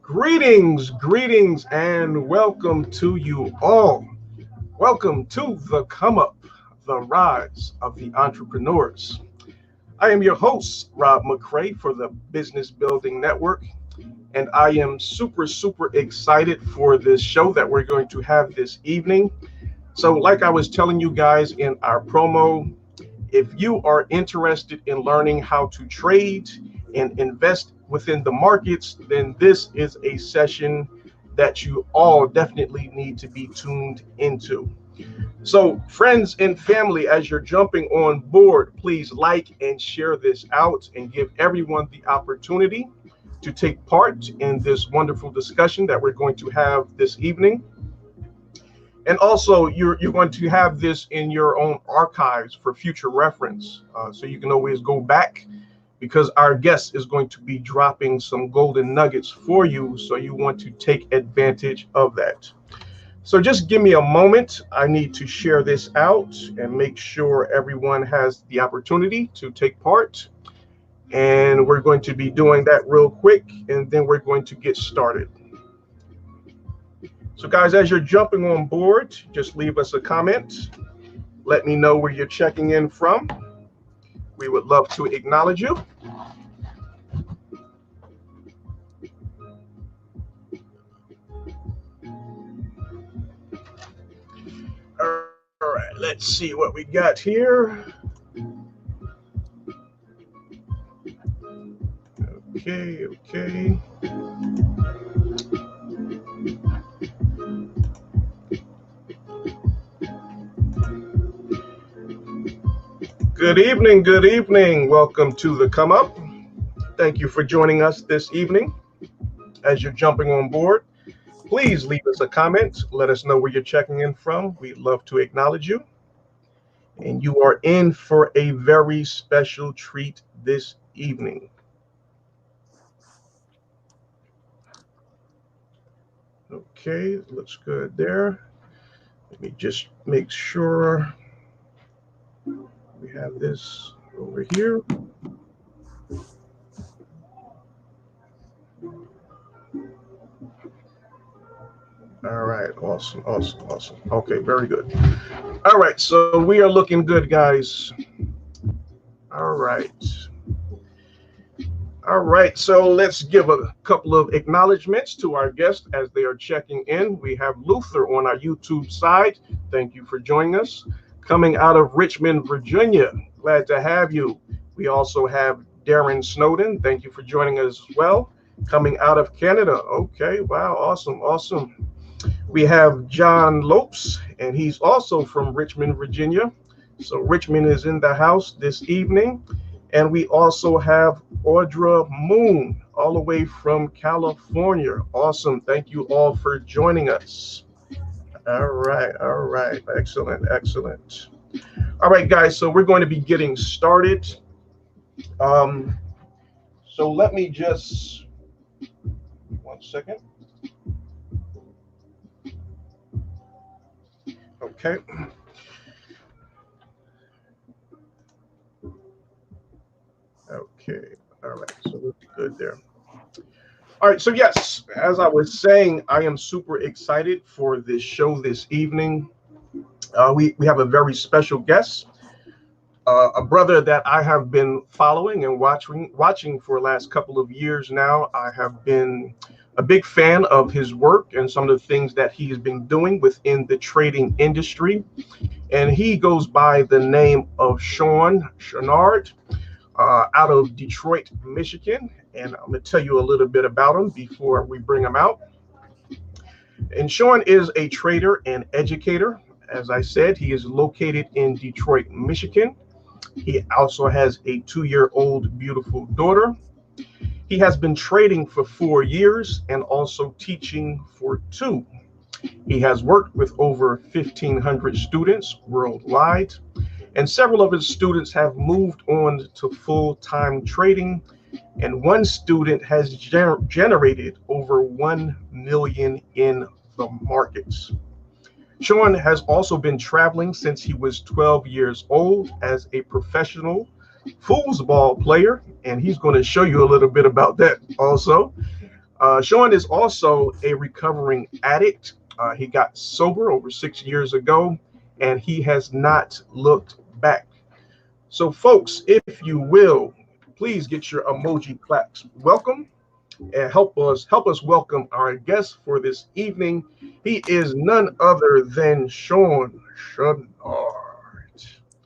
Greetings, and welcome to you all. Welcome to the Come Up, the Rise of the Entrepreneurs. I am your host, Rob McCray for the Business Building Network, and I am super excited for this show that we're going to have this evening. So, like I was telling you guys in our promo, if you are interested in learning how to trade and invest within the markets, then this is a session that you all definitely need to be tuned into. So, friends and family, as you're jumping on board, please like and share this out and give everyone the opportunity to take part in this wonderful discussion that we're going to have this evening. And also, you're going to have this in your own archives for future reference. So you can always go back because our guest is going to be dropping some golden nuggets for you. So you want to take advantage of that. So just give me a moment. I need to share this out and make sure everyone has the opportunity to take part. And we're going to be doing that real quick, and then we're going to get started. So guys, as you're jumping on board, just leave us a comment. Let me know where you're checking in from. We would love to acknowledge you. All right, let's see what we got here. Okay. Good evening. Welcome to the Come Up. Thank you for joining us this evening. As you're jumping on board, please leave us a comment. Let us know where you're checking in from. We'd love to acknowledge you. And you are in for a very special treat this evening. Okay, looks good there. Let me just make sure we have this over here. All right, awesome. Okay, very good. All right, so we are looking good, guys. All right, so let's give a couple of acknowledgments to our guests as they are checking in. We have Luther on our YouTube side. Thank you for joining us. Coming out of Richmond, Virginia, glad to have you. We also have Darren Snowden. Thank you for joining us as well. Coming out of Canada. Okay, wow, awesome. We have John Lopes, and he's also from Richmond, Virginia. So Richmond is in the house this evening. And we also have Audra Moon, all the way from California. Awesome. Thank you all for joining us. All right. Excellent. All right, guys. So we're going to be getting started. So let me just 1 second. Okay. All right. So we're good there. All right. So yes, as I was saying, I am super excited for this show this evening. We have a very special guest, a brother that I have been following and watching for the last couple of years now. I have been a big fan of his work and some of the things that he has been doing within the trading industry. And he goes by the name of Shawn Chouinard, out of Detroit, Michigan. And I'm going to tell you a little bit about him before we bring him out. And Shawn is a trader and educator. As I said, he is located in Detroit, Michigan. He also has a 2-year-old beautiful daughter. He has been trading for 4 years and also teaching for 2. He has worked with over 1,500 students worldwide, and several of his students have moved on to full-time trading, and one student has generated over 1 million in the markets. Shawn has also been traveling since he was 12 years old as a professional foosball player, and he's going to show you a little bit about that also. Shawn is also a recovering addict. He got sober over 6 years ago, and he has not looked back. So, folks, if you will, please get your emoji claps. Welcome and help us welcome our guest for this evening. He is none other than Shawn Chouinard.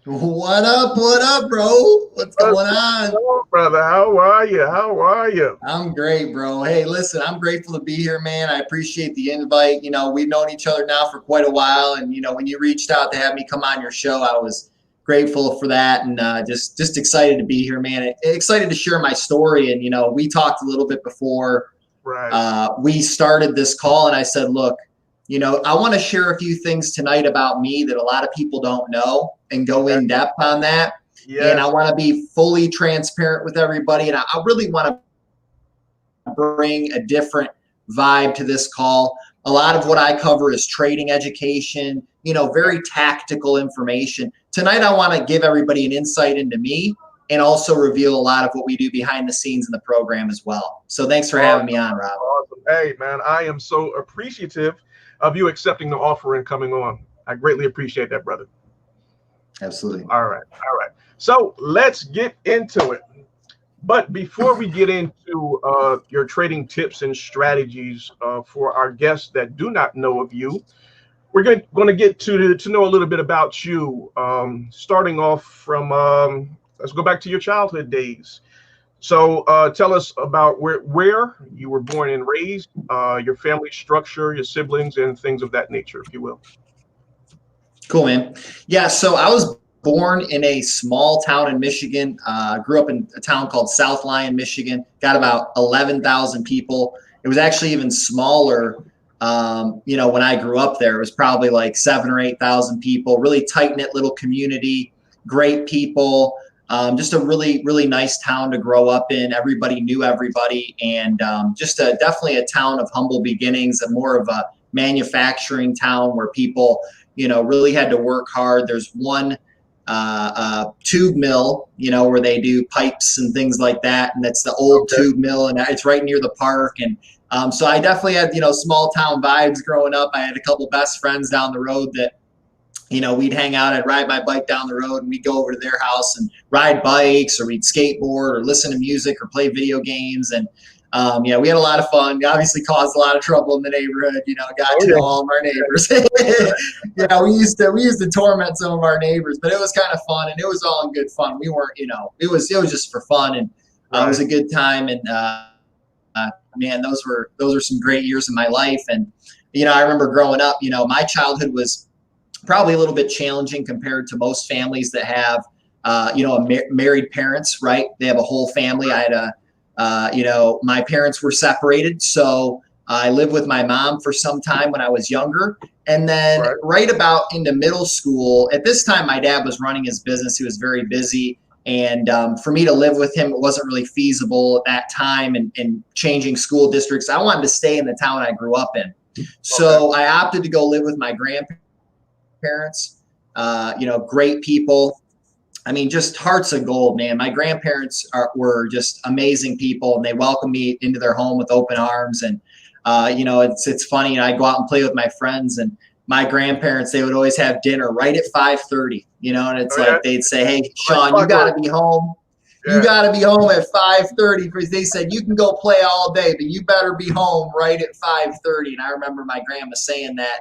What up, bro? What's going on? Brother? How are you? How are you? I'm great, bro. Hey, listen, I'm grateful to be here, man. I appreciate the invite. We've known each other now for quite a while, and when you reached out to have me come on your show, I was grateful for that, and just excited to be here, man. Excited to share my story, and we talked a little bit before we started this call, and I said, look, I want to share a few things tonight about me that a lot of people don't know and go in depth on that. Yes. And I want to be fully transparent with everybody. And I really want to bring a different vibe to this call. A lot of what I cover is trading education, very tactical information. Tonight, I want to give everybody an insight into me and also reveal a lot of what we do behind the scenes in the program as well. So thanks for having me on, Rob. Awesome. Hey, man, I am so appreciative of you accepting the offer and coming on. I greatly appreciate that, brother. Absolutely. All right. So let's get into it. But before we get into your trading tips and strategies for our guests that do not know of you, we're going to get to know a little bit about you. Starting off from, let's go back to your childhood days. So tell us about where you were born and raised, your family structure, your siblings, and things of that nature, if you will. Cool, man. Yeah, so I was born in a small town in Michigan. Grew up in a town called South Lyon, Michigan. Got about 11,000 people. It was actually even smaller, when I grew up there. It was probably like 7,000 or 8,000 people. Really tight-knit little community, great people. Just a really, really nice town to grow up in. Everybody knew everybody, and definitely a town of humble beginnings, and more of a manufacturing town where people, really had to work hard. There's one tube mill, where they do pipes and things like that, and that's the old tube mill, and it's right near the park. And so I definitely had, small town vibes growing up. I had a couple best friends down the road that, we'd hang out. I'd ride my bike down the road, and we'd go over to their house and ride bikes, or we'd skateboard, or listen to music, or play video games. And we had a lot of fun. We obviously caused a lot of trouble in the neighborhood. Got to know all of our neighbors. We used to torment some of our neighbors, but it was kind of fun, and it was all in good fun. We weren't, it was just for fun, and it was a good time. And man, those were some great years in my life. And I remember growing up. My childhood was probably a little bit challenging compared to most families that have, married parents, right? They have a whole family. I had my parents were separated. So I lived with my mom for some time when I was younger. And then right about into middle school, at this time, my dad was running his business. He was very busy. And for me to live with him, it wasn't really feasible at that time, and changing school districts. I wanted to stay in the town I grew up in. So I opted to go live with my grandparents. Great people. I mean, just hearts of gold, man. My grandparents were just amazing people, and they welcomed me into their home with open arms. And, it's funny. I go out and play with my friends, and my grandparents, they would always have dinner right at 5:30, and it's like they'd say, hey, Shawn, you got to be home. Yeah. You got to be home at 5:30, because they said you can go play all day, but you better be home right at 5:30. And I remember my grandma saying that.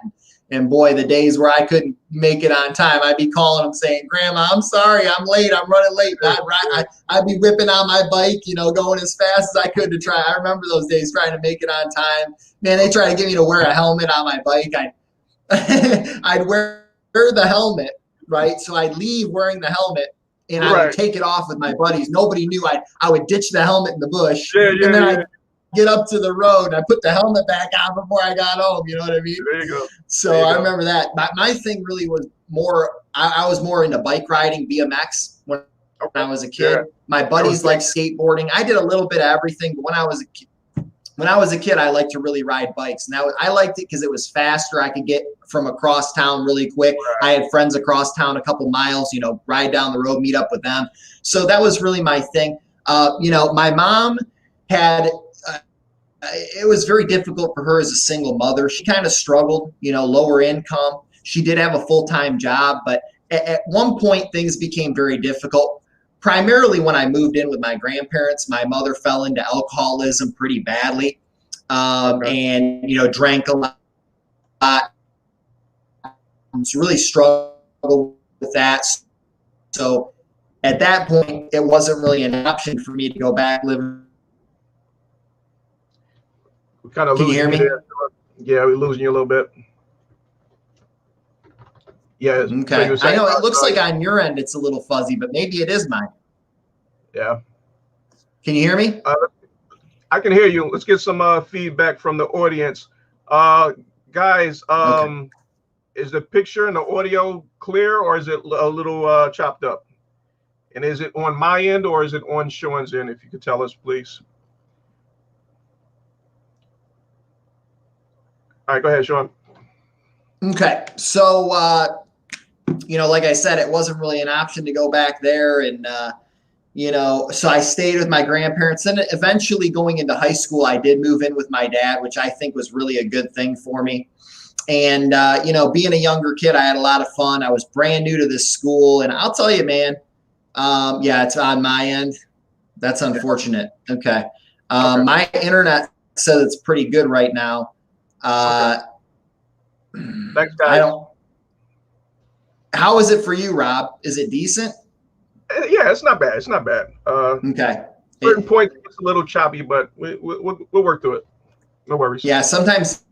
And boy, the days where I couldn't make it on time, I'd be calling them saying, Grandma, I'm sorry, I'm late. I'm running late. I'd be whipping on my bike, going as fast as I could to try. I remember those days trying to make it on time. Man, they tried to get me to wear a helmet on my bike. I'd wear the helmet, right? So I'd leave wearing the helmet, and I would take it off with my buddies. Nobody knew. I would ditch the helmet in the bush, and then I'd get up to the road. I put the helmet back on before I got home. You know what I mean? There you go. So I remember that. My thing really was more, I was more into bike riding, BMX, when I was a kid. Yeah. My buddies liked skateboarding. I did a little bit of everything, but when I was a kid, I liked to really ride bikes. And I liked it because it was faster. I could get from across town really quick. I had friends across town a couple miles, ride down the road, meet up with them. So that was really my thing. My mom had it was very difficult for her as a single mother. She kind of struggled, lower income. She did have a full-time job, but at one point things became very difficult. Primarily when I moved in with my grandparents, my mother fell into alcoholism pretty badly, and drank a lot. She really struggled with that. So at that point, it wasn't really an option for me to go back living. We're kind of Can you losing hear you me? there. Yeah, we're losing you a little bit. Yeah. Okay. So you were saying, I know it looks like on your end it's a little fuzzy, but maybe it is mine. yeah. Can you hear me? I can hear you. Let's get some feedback from the audience. Guys, Okay. is the picture and the audio clear, or is it a little chopped up? And is it on my end or is it on Shawn's end? If you could tell us, please. All right, go ahead, Shawn. Okay. So, like I said, it wasn't really an option to go back there. And, so I stayed with my grandparents. And eventually going into high school, I did move in with my dad, which I think was really a good thing for me. And, being a younger kid, I had a lot of fun. I was brand new to this school. And I'll tell you, man, yeah, it's on my end. That's unfortunate. Okay. Okay. My internet says it's pretty good right now. Okay. Thanks, guys. I don't. How is it for you, Rob? Is it decent? Yeah, it's not bad. It's not bad. Okay. Certain points it's a little choppy, but we'll work through it. No worries. Yeah, sometimes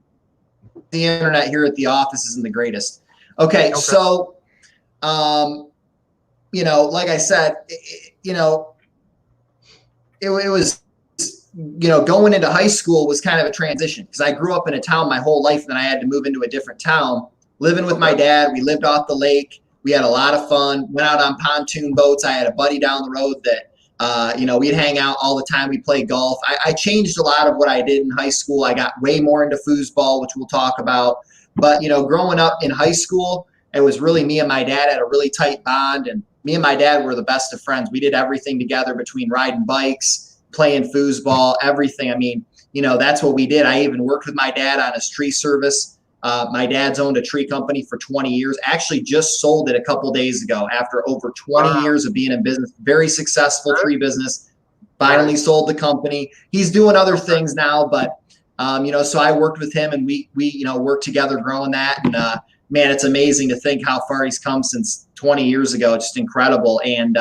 the internet here at the office isn't the greatest. Okay. So, like I said, it was, going into high school was kind of a transition because I grew up in a town my whole life, and then I had to move into a different town. Living with my dad, we lived off the lake. We had a lot of fun. Went out on pontoon boats. I had a buddy down the road that, we'd hang out all the time. We'd play golf. I changed a lot of what I did in high school. I got way more into foosball, which we'll talk about. But, growing up in high school, it was really me and my dad had a really tight bond. And me and my dad were the best of friends. We did everything together between riding bikes, playing foosball, everything. I mean, that's what we did. I even worked with my dad on his tree service. My dad's owned a tree company for 20 years, actually just sold it a couple days ago after over 20 years of being in business. Very successful tree business. Finally sold the company. He's doing other things now, but, so I worked with him and we worked together growing that. And, man, it's amazing to think how far he's come since 20 years ago. It's just incredible. And,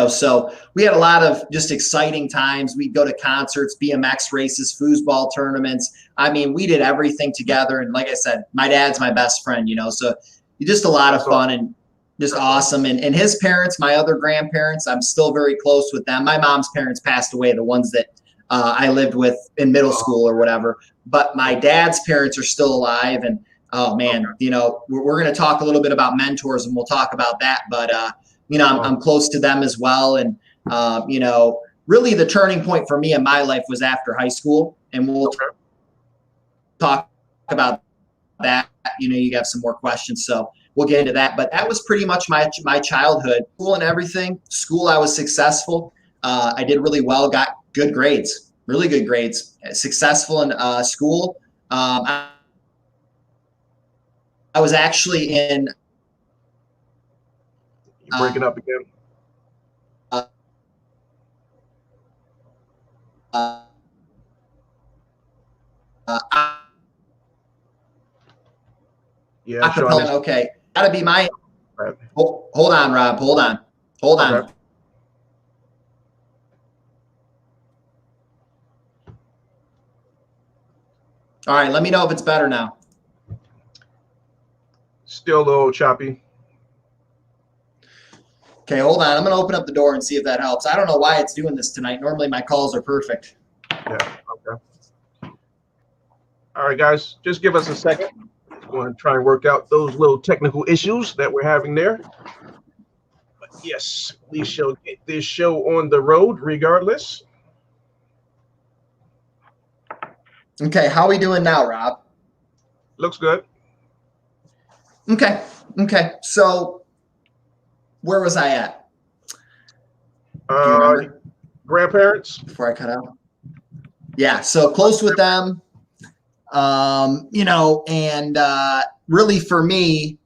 so we had a lot of just exciting times. We'd go to concerts, BMX races, foosball tournaments. I mean, we did everything together. And like I said, my dad's my best friend, so just a lot of fun and just awesome. And his parents, my other grandparents, I'm still very close with them. My mom's parents passed away, the ones that I lived with in middle school or whatever. But my dad's parents are still alive. And, oh, man, we're going to talk a little bit about mentors and we'll talk about that. But, I'm close to them as well. And, really the turning point for me in my life was after high school. And we'll talk about that. You have some more questions, so we'll get into that. But that was pretty much my childhood. School and everything. School, I was successful. I did really well, got good grades, really good grades, successful in school. I was actually in You're breaking up again. Yeah, Shawn. Okay, gotta be my. Hold on, Rob. Hold on. Hold on. Okay. All right, let me know if it's better now. Still a little choppy. Okay, hold on. I'm going to open up the door and see if that helps. I don't know why it's doing this tonight. Normally my calls are perfect. Yeah, okay. All right, guys, just give us a second. We're going to try and work out those little technical issues that we're having there. But yes, we shall get this show on the road regardless. Okay, how are we doing now, Rob? Looks good. Okay, so where was I at? Grandparents. Before I cut out. Yeah, so close with them. You know, and really for me,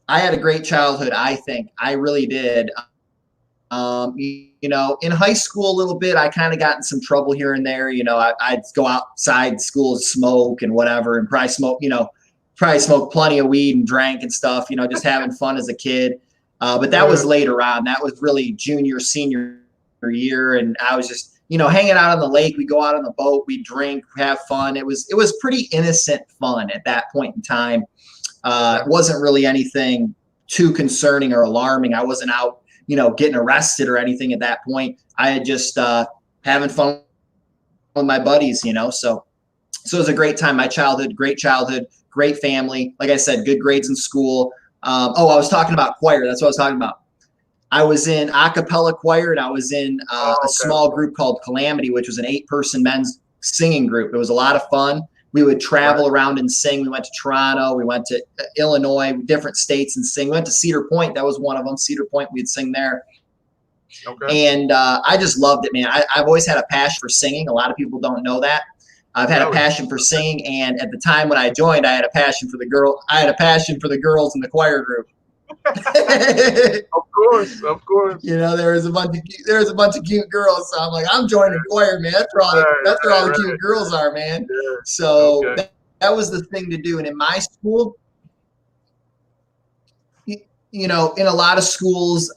I had a great childhood. I think I really did. You know, in high school a little bit, I kind of got in some trouble here and there. You know, I'd go outside school and smoke and whatever, and probably smoke plenty of weed and drank and stuff. You know, just having fun as a kid. But that was later on. That was really junior, senior year, and I was just, you know, hanging out on the lake. We go out on the boat, we drink, have fun. It was pretty innocent fun at that point in time. It wasn't really anything too concerning or alarming. I wasn't out, you know, getting arrested or anything at that point. I had just having fun with my buddies, you know. So it was a great time. My childhood, great family. Like I said, good grades in school. I was talking about choir. That's what I was talking about. I was in a cappella choir, and I was in a small group called Calamity, which was an 8-person men's singing group. It was a lot of fun. We would travel around and sing. We went to Toronto. We went to Illinois, different states, and sing. We went to Cedar Point. That was one of them. Cedar Point, we'd sing there. And I just loved it, man. I've always had a passion for singing. A lot of people don't know that. I've had a passion for singing, and at the time when I joined, I had a passion for the girls in the choir group. Of course. You know, there was a bunch of cute girls, so I'm like, I'm joining choir, man. That's where all the cute girls are, man. Yeah. So that was the thing to do. And in my school, you know, in a lot of schools,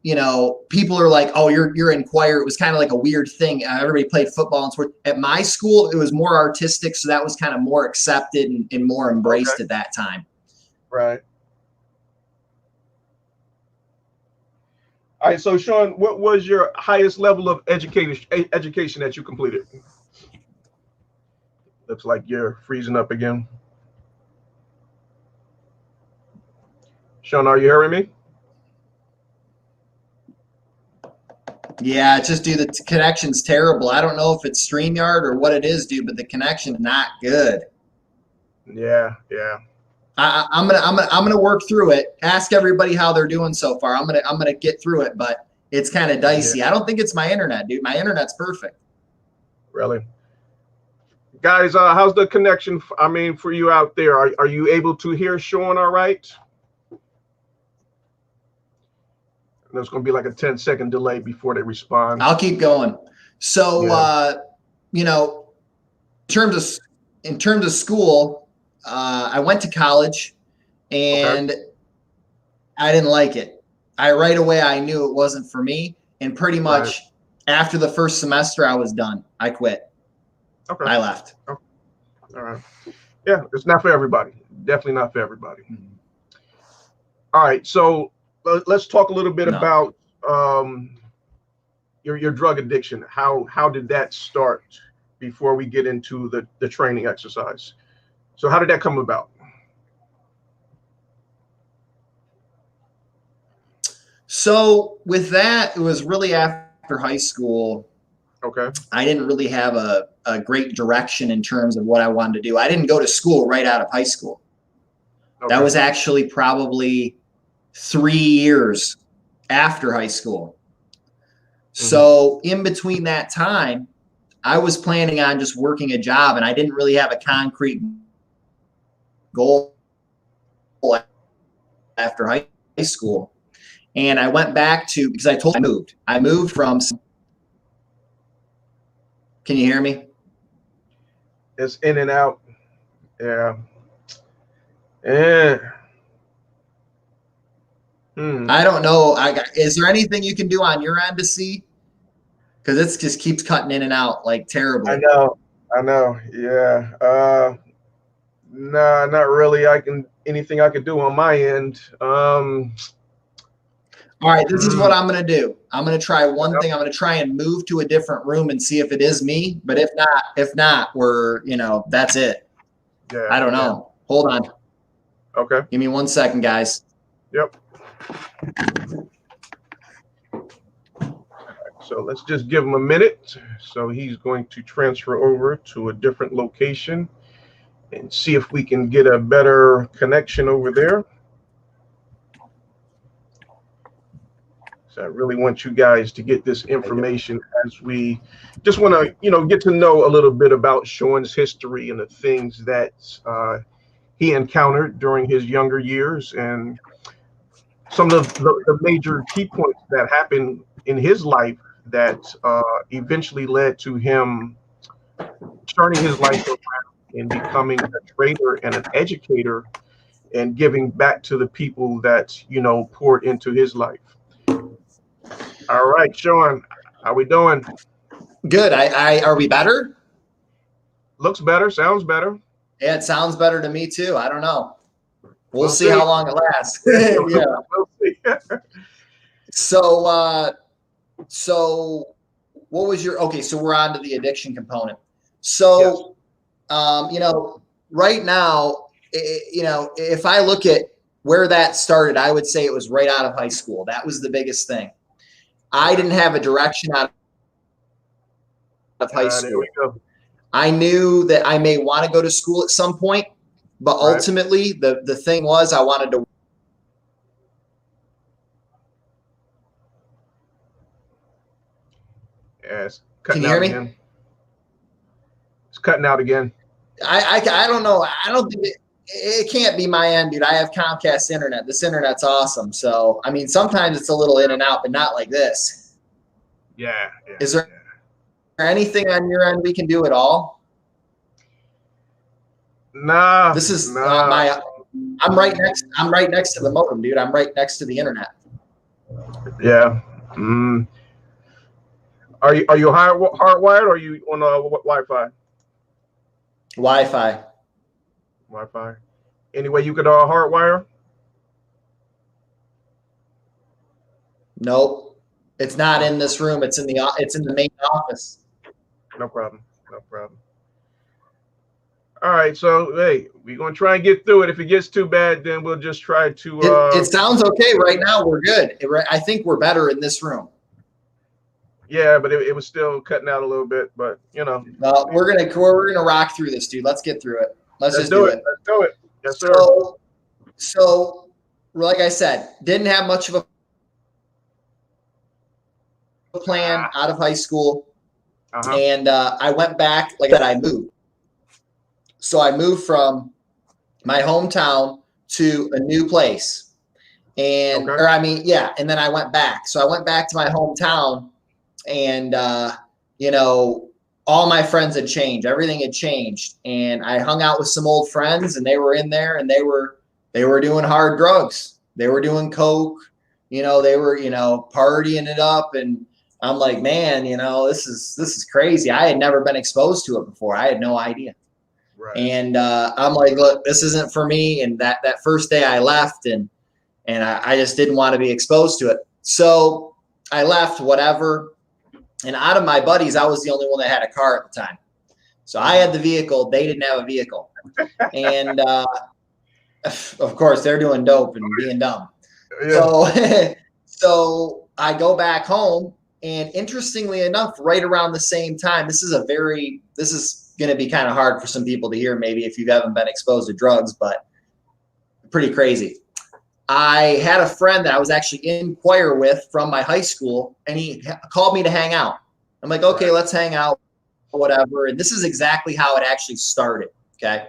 you know, people are like, oh, you're in choir. It was kind of like a weird thing. Everybody played football and sports. At my school, it was more artistic, so that was kind of more accepted and more embraced at that time. Right. All right, so Shawn, what was your highest level of education that you completed? Looks like you're freezing up again. Shawn, are you hearing me? Yeah, it's just, dude, the connection's terrible. I don't know if it's StreamYard or what it is, dude, but the connection's not good. Yeah. I'm gonna work through it. Ask everybody how they're doing so far. I'm gonna get through it, but it's kind of dicey. I don't think it's my internet, dude. My internet's perfect. Really? Guys, how's the connection? I mean, for you out there, are you able to hear Shawn all right? There's going to be like a 10-second delay before they respond. I'll keep going. So, you know, in terms of school, I went to college, and I didn't like it. Right away, I knew it wasn't for me. And pretty much after the first semester, I was done. I quit. I left. All right. Yeah, it's not for everybody. Definitely not for everybody. All right. So let's talk a little bit about your drug addiction. How did that start before we get into the training exercise? So how did that come about? So with that, it was really after high school. Okay. I didn't really have a great direction in terms of what I wanted to do. I didn't go to school right out of high school. Okay. That was actually probably 3 years after high school. So in between that time, I was planning on just working a job, and I didn't really have a concrete goal after high school. And I went back to, because I moved from, can you hear me? It's in and out. Yeah. I don't know. Is there anything you can do on your end to see? Because it just keeps cutting in and out like terribly. I know. Yeah. Nah, not really. Anything I could do on my end. All right, this is what I'm going to do. I'm going to try one thing. I'm going to try and move to a different room and see if it is me. But if not, we're, that's it. Yeah. I don't know. Hold on. Okay. Give me 1 second, guys. Yep. So let's just give him a minute. So he's going to transfer over to a different location and see if we can get a better connection over there. So I really want you guys to get this information as we just want to, get to know a little bit about Shawn's history and the things that he encountered during his younger years and some of the major key points that happened in his life that eventually led to him turning his life around and becoming a trader and an educator and giving back to the people that, poured into his life. All right, Shawn, how we doing? Good. Are we better? Looks better, sounds better. Yeah, it sounds better to me too. I don't know. We'll see how long it lasts. Yeah. We'll see. So what was okay, so we're on to the addiction component. So, yes. Right now, if I look at where that started, I would say it was right out of high school. That was the biggest thing. I didn't have a direction out of high school. There we go. I knew that I may want to go to school at some point, but ultimately the thing was I wanted to. Yes. Can you hear me? Again. It's cutting out again. I don't know. I don't think it can't be my end, dude. I have Comcast internet. This internet's awesome. So, I mean, sometimes it's a little in and out, but not like this. Yeah. Is there anything on your end we can do at all? Nah. This is I'm right next to the modem, dude. I'm right next to the internet. Yeah. Are you hardwired or are you on Wi-Fi? Wi-Fi. Any way you could hardwire? Nope. It's not in this room. It's in the main office. No problem. All right. So, hey, we're going to try and get through it. If it gets too bad, then we'll just try to. It sounds okay right now. We're good. I think we're better in this room. Yeah, but it was still cutting out a little bit. But we're gonna rock through this, dude. Let's get through it. Let's just do it. Let's do it. Yes, sir. So, like I said, didn't have much of a plan out of high school, and I went back. Like that, I moved. So I moved from my hometown to a new place, and and then I went back. So I went back to my hometown. And, all my friends had changed. Everything had changed. And I hung out with some old friends and they were in there and they were doing hard drugs. They were doing coke, they were, partying it up. And I'm like, man, this is crazy. I had never been exposed to it before. I had no idea. Right. And I'm like, look, this isn't for me. And that first day I left and I just didn't want to be exposed to it. So I left, whatever. And out of my buddies, I was the only one that had a car at the time. So I had the vehicle. They didn't have a vehicle. And, of course, they're doing dope and being dumb. Yeah. So I go back home. And interestingly enough, right around the same time, this is going to be kind of hard for some people to hear maybe if you haven't been exposed to drugs, but pretty crazy. I had a friend that I was actually in choir with from my high school, and he called me to hang out. I'm like, okay, let's hang out, whatever. And this is exactly how it actually started. Okay.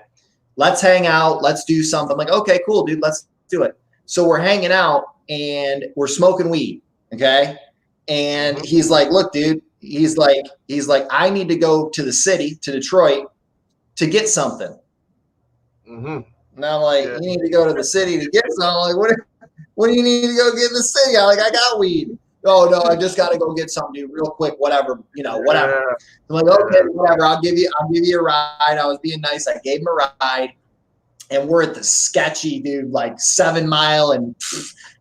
Let's hang out. Let's do something. I'm like, okay, cool, dude. Let's do it. So we're hanging out and we're smoking weed. Okay. And he's like, look, dude, he's like, I need to go to the city, to Detroit, to get something. Mm-hmm. And I'm like, you need to go to the city to get some. I'm like, what do you need to go get in the city? I'm like, I got weed. Oh, no, I just got to go get some, dude, real quick, whatever, whatever. Yeah. I'm like, okay, whatever. I'll give you a ride. I was being nice. I gave him a ride. And we're at the sketchy, dude, like 7 Mile. And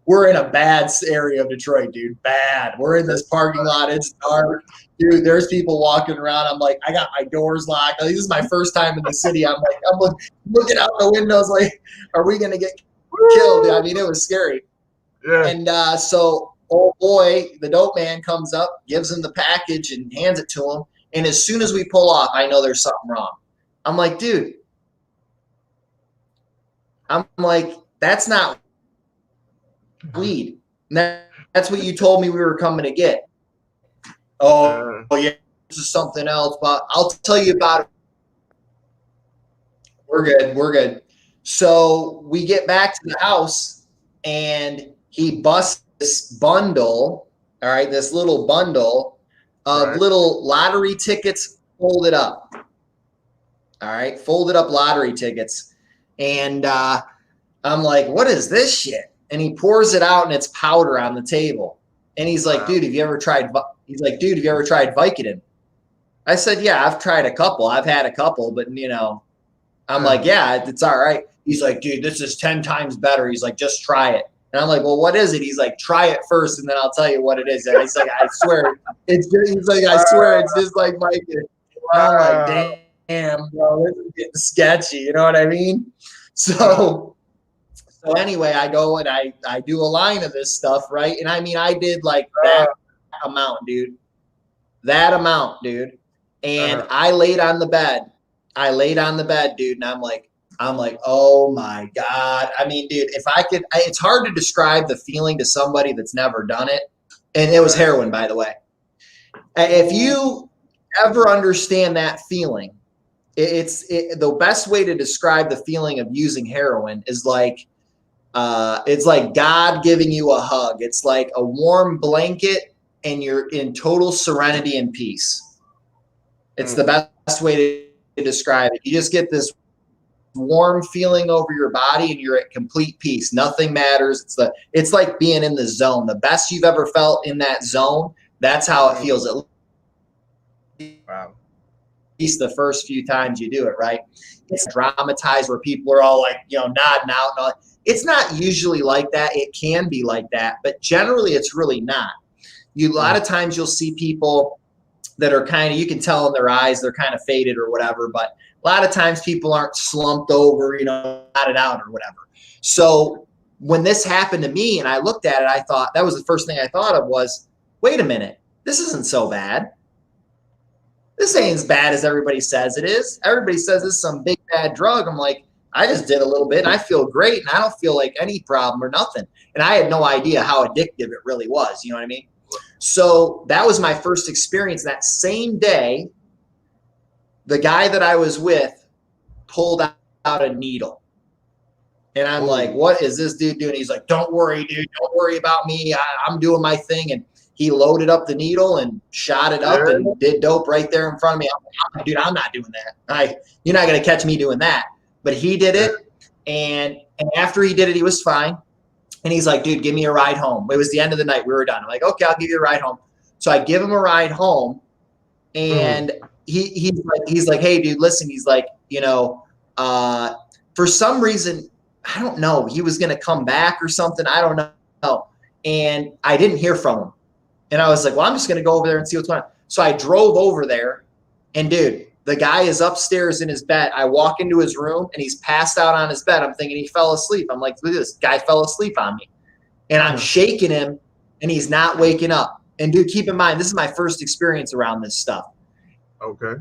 we're in a bad area of Detroit, dude. Bad. We're in this parking lot. It's dark. Dude, there's people walking around. I'm like, I got my doors locked. This is my first time in the city. I'm looking out the windows like, are we going to get killed? I mean, it was scary. Yeah. And so, old boy, the dope man comes up, gives him the package and hands it to him. And as soon as we pull off, I know there's something wrong. I'm like, dude. I'm like, that's not weed. Now That's what you told me we were coming to get. Oh, yeah, this is something else, but I'll tell you about it. We're good. So we get back to the house, and he busts this bundle, all right, this little bundle of little lottery tickets folded up. All right, folded up lottery tickets. And I'm like, what is this shit? And he pours it out, and it's powder on the table. And he's like, dude, have you ever tried Vicodin? I said, yeah, I've tried a couple. I've had a couple, but I'm like, yeah, it's all right. He's like, dude, this is 10 times better. He's like, just try it. And I'm like, well, what is it? He's like, try it first, and then I'll tell you what it is. And he's like, I swear, it's good. He's like, I swear, it's just like Mike. And I'm like, damn, bro, this is getting sketchy. You know what I mean? So anyway, I go and I do a line of this stuff, right? And I mean, I did like that amount, dude. And I laid on the bed. Dude, and I'm like, oh my God. I mean, dude, if I could, it's hard to describe the feeling to somebody that's never done it. And it was heroin, by the way. If you ever understand that feeling, the best way to describe the feeling of using heroin is like, it's like God giving you a hug. It's like a warm blanket, and you're in total serenity and peace. It's the best way to describe it. You just get this warm feeling over your body, and you're at complete peace. Nothing matters. It's like being in the zone. The best you've ever felt in that zone. That's how it feels. Wow. At least the first few times you do it, right? It's dramatized where people are all like, nodding out. And all. It's not usually like that. It can be like that, but generally it's really not. A lot of times you'll see people that are kind of, you can tell in their eyes, they're kind of faded or whatever, but a lot of times people aren't slumped over, nodded out or whatever. So when this happened to me and I looked at it, I thought, that was the first thing I thought of was, wait a minute, this isn't so bad. This ain't as bad as everybody says it is. Everybody says this is some big bad drug. I'm like, I just did a little bit and I feel great and I don't feel like any problem or nothing. And I had no idea how addictive it really was. You know what I mean? So that was my first experience. That same day, the guy that I was with pulled out a needle. And I'm like, what is this dude doing? He's like, don't worry, dude. Don't worry about me. I'm doing my thing. And he loaded up the needle and shot it up and did dope right there in front of me. I'm like, dude, I'm not doing that. You're not going to catch me doing that. But he did it. And after he did it, he was fine. And he's like, dude, give me a ride home. It was the end of the night. We were done. I'm like, okay, I'll give you a ride home. So I give him a ride home. And he's like, hey, dude, listen. He's like, for some reason, I don't know. He was going to come back or something. I don't know. And I didn't hear from him. And I was like, well, I'm just going to go over there and see what's going on. So I drove over there. And, dude, the guy is upstairs in his bed. I walk into his room, and he's passed out on his bed. I'm thinking he fell asleep. I'm like, look at this. Guy fell asleep on me. And I'm shaking him, and he's not waking up. And, dude, keep in mind, this is my first experience around this stuff. Okay.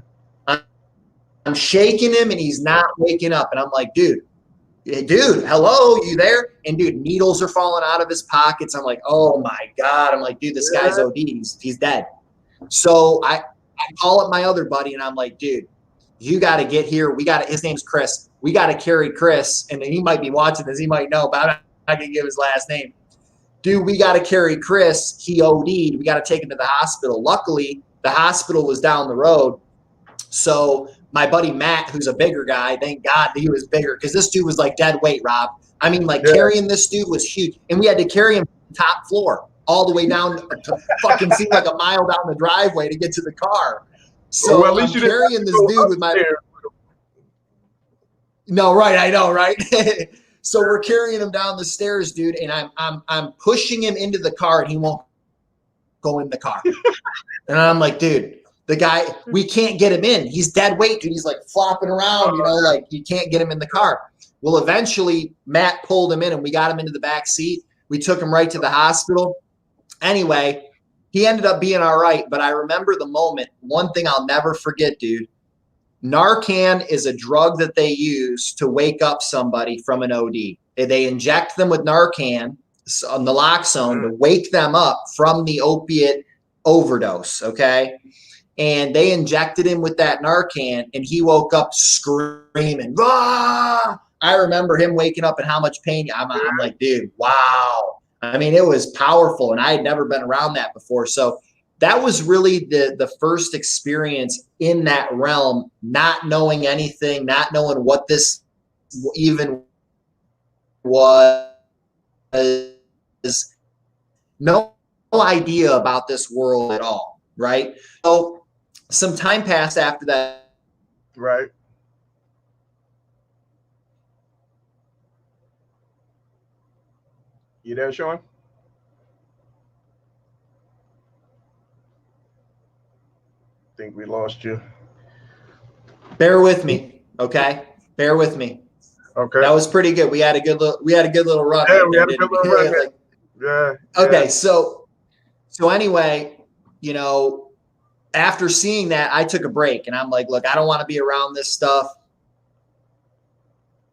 I'm shaking him, and he's not waking up. And I'm like, dude, hello, you there? And, dude, needles are falling out of his pockets. I'm like, oh, my God. I'm like, dude, this guy's OD. He's dead. So I call up my other buddy, and I'm like, dude, you got to get here. His name's Chris. We got to carry Chris. And he might be watching this. He might know, but I'm not going to give his last name. Dude, we got to carry Chris. He OD'd. We got to take him to the hospital. Luckily, the hospital was down the road. So my buddy Matt, who's a bigger guy, thank God he was bigger, because this dude was like dead weight, Rob. I mean, carrying this dude was huge. And we had to carry him top floor all the way down to fucking seemed like a mile down the driveway to get to the car. So at least I'm carrying this dude with my – No, right, I know, right? So we're carrying him down the stairs, dude, and I'm pushing him into the car, and he won't go in the car. And I'm like, dude, the guy, we can't get him in. He's dead weight, dude. He's like flopping around, like you can't get him in the car. Well, eventually Matt pulled him in, and we got him into the back seat. We took him right to the hospital. Anyway, he ended up being all right, but I remember the moment. One thing I'll never forget, dude. Narcan is a drug that they use to wake up somebody from an OD. They inject them with Narcan naloxone to wake them up from the opiate overdose. Okay. And they injected him with that Narcan, and he woke up screaming. Ah! I remember him waking up and how much pain. I'm like, dude, wow. I mean, it was powerful, and I had never been around that before. So that was really the first experience in that realm, not knowing anything, not knowing what this even was, no idea about this world at all, right? So some time passed after that. Right. You there, Shawn? Think we lost you. Bear with me, okay? Bear with me. Okay. That was pretty good. We had a good little run. Yeah, right we there, had a good little run. Like, yeah. Okay, yeah. so anyway, you know, after seeing that, I took a break, and I'm like, look, I don't want to be around this stuff.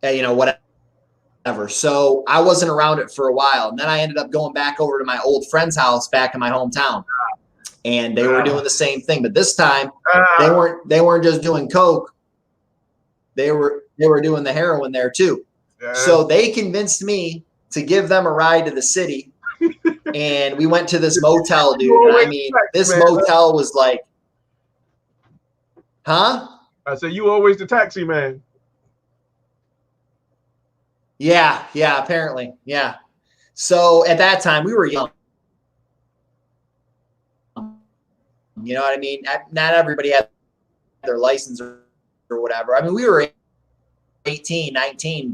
You know, whatever. So I wasn't around it for a while, and then I ended up going back over to my old friend's house back in my hometown, and they were doing the same thing, but this time they weren't just doing coke. They were doing the heroin there too. Yeah. So they convinced me to give them a ride to the city. And we went to this motel, dude. I mean, this motel was like, huh? I said, you always the taxi man. Yeah, apparently. Yeah. So at that time, we were young. You know what I mean? Not everybody had their license or whatever. I mean, we were 18, 19,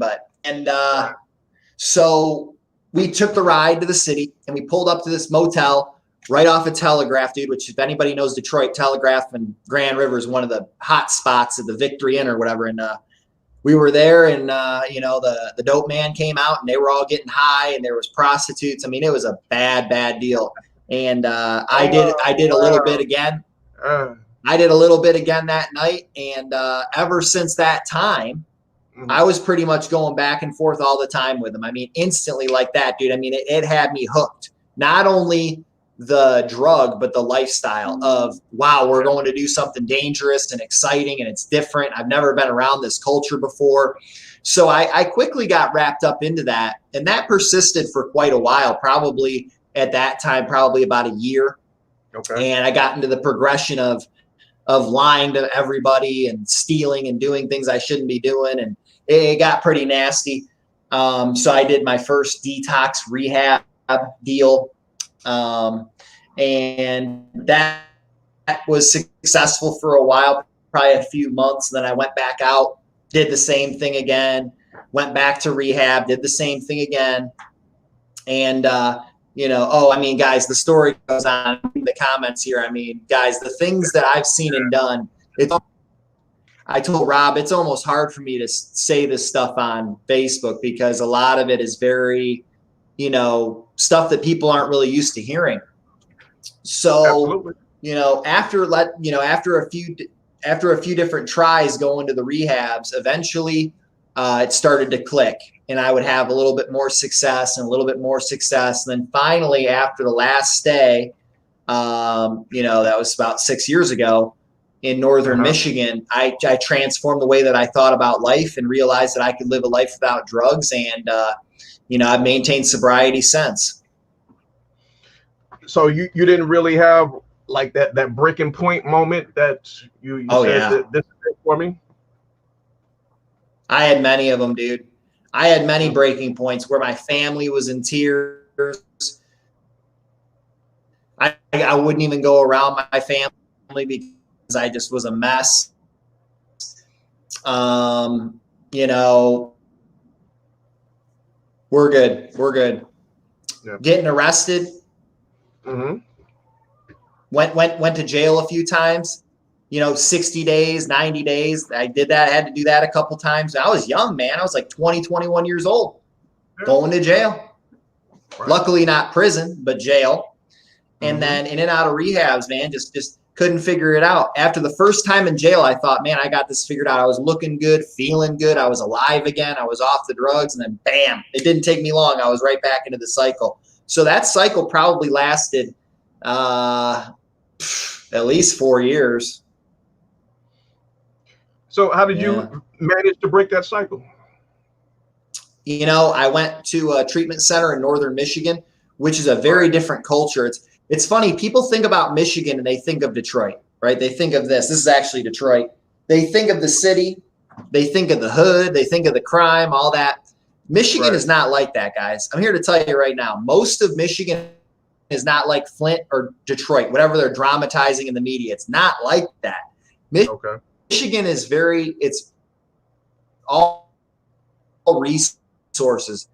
so we took the ride to the city, and we pulled up to this motel right off of Telegraph, dude, which if anybody knows Detroit, Telegraph and Grand River is one of the hot spots at the Victory Inn or whatever. And we were there, and, you know, the dope man came out, and they were all getting high, and there was prostitutes. I mean, it was a bad deal. And I did a little bit again. I did a little bit again that night. And ever since that time, I was pretty much going back and forth all the time with them. I mean, instantly like that, dude. I mean, it had me hooked. Not only the drug, but the lifestyle of, wow, we're going to do something dangerous and exciting, and it's different. I've never been around this culture before. So I quickly got wrapped up into that, and that persisted for quite a while, probably at that time, probably about a year. Okay. And I got into the progression of lying to everybody and stealing and doing things I shouldn't be doing. And it got pretty nasty. So I did my first detox rehab deal. And that was successful for a while, probably a few months. And then I went back out, did the same thing again, went back to rehab, did the same thing again. And, you know, I mean, guys, the story goes on in the comments here. I mean, guys, the things that I've seen and done, I told Rob, it's almost hard for me to say this stuff on Facebook because a lot of it is very, you know, stuff that people aren't really used to hearing. So, absolutely. You know, after a few different tries going to the rehabs, eventually it started to click, and I would have a little bit more success and a little bit more success. And then finally, after the last stay, you know, that was about 6 years ago in northern Michigan, I transformed the way that I thought about life and realized that I could live a life without drugs. And, you know, I've maintained sobriety since. So you didn't really have like that breaking point moment that you said this is it for me? I had many of them, dude. I had many breaking points where my family was in tears. I wouldn't even go around my family because I just was a mess. You know, we're good. Yep. Getting arrested. Went to jail a few times. You know, 60 days, 90 days. I did that. I had to do that a couple times. I was young, man. I was like 20, 21 years old, going to jail. Right. Luckily not prison, but jail. And then in and out of rehabs, man, just couldn't figure it out. After the first time in jail, I thought, man, I got this figured out. I was looking good, feeling good. I was alive again. I was off the drugs. And then bam, it didn't take me long. I was right back into the cycle. So that cycle probably lasted at least 4 years. So how did you manage to break that cycle? You know, I went to a treatment center in northern Michigan, which is a very different culture. It's funny. People think about Michigan and they think of Detroit, right? They think of this. This is actually Detroit. They think of the city. They think of the hood. They think of the crime, all that. Michigan is not like that, guys. I'm here to tell you right now. Most of Michigan is not like Flint or Detroit, whatever they're dramatizing in the media. It's not like that. Michigan is it's all resources.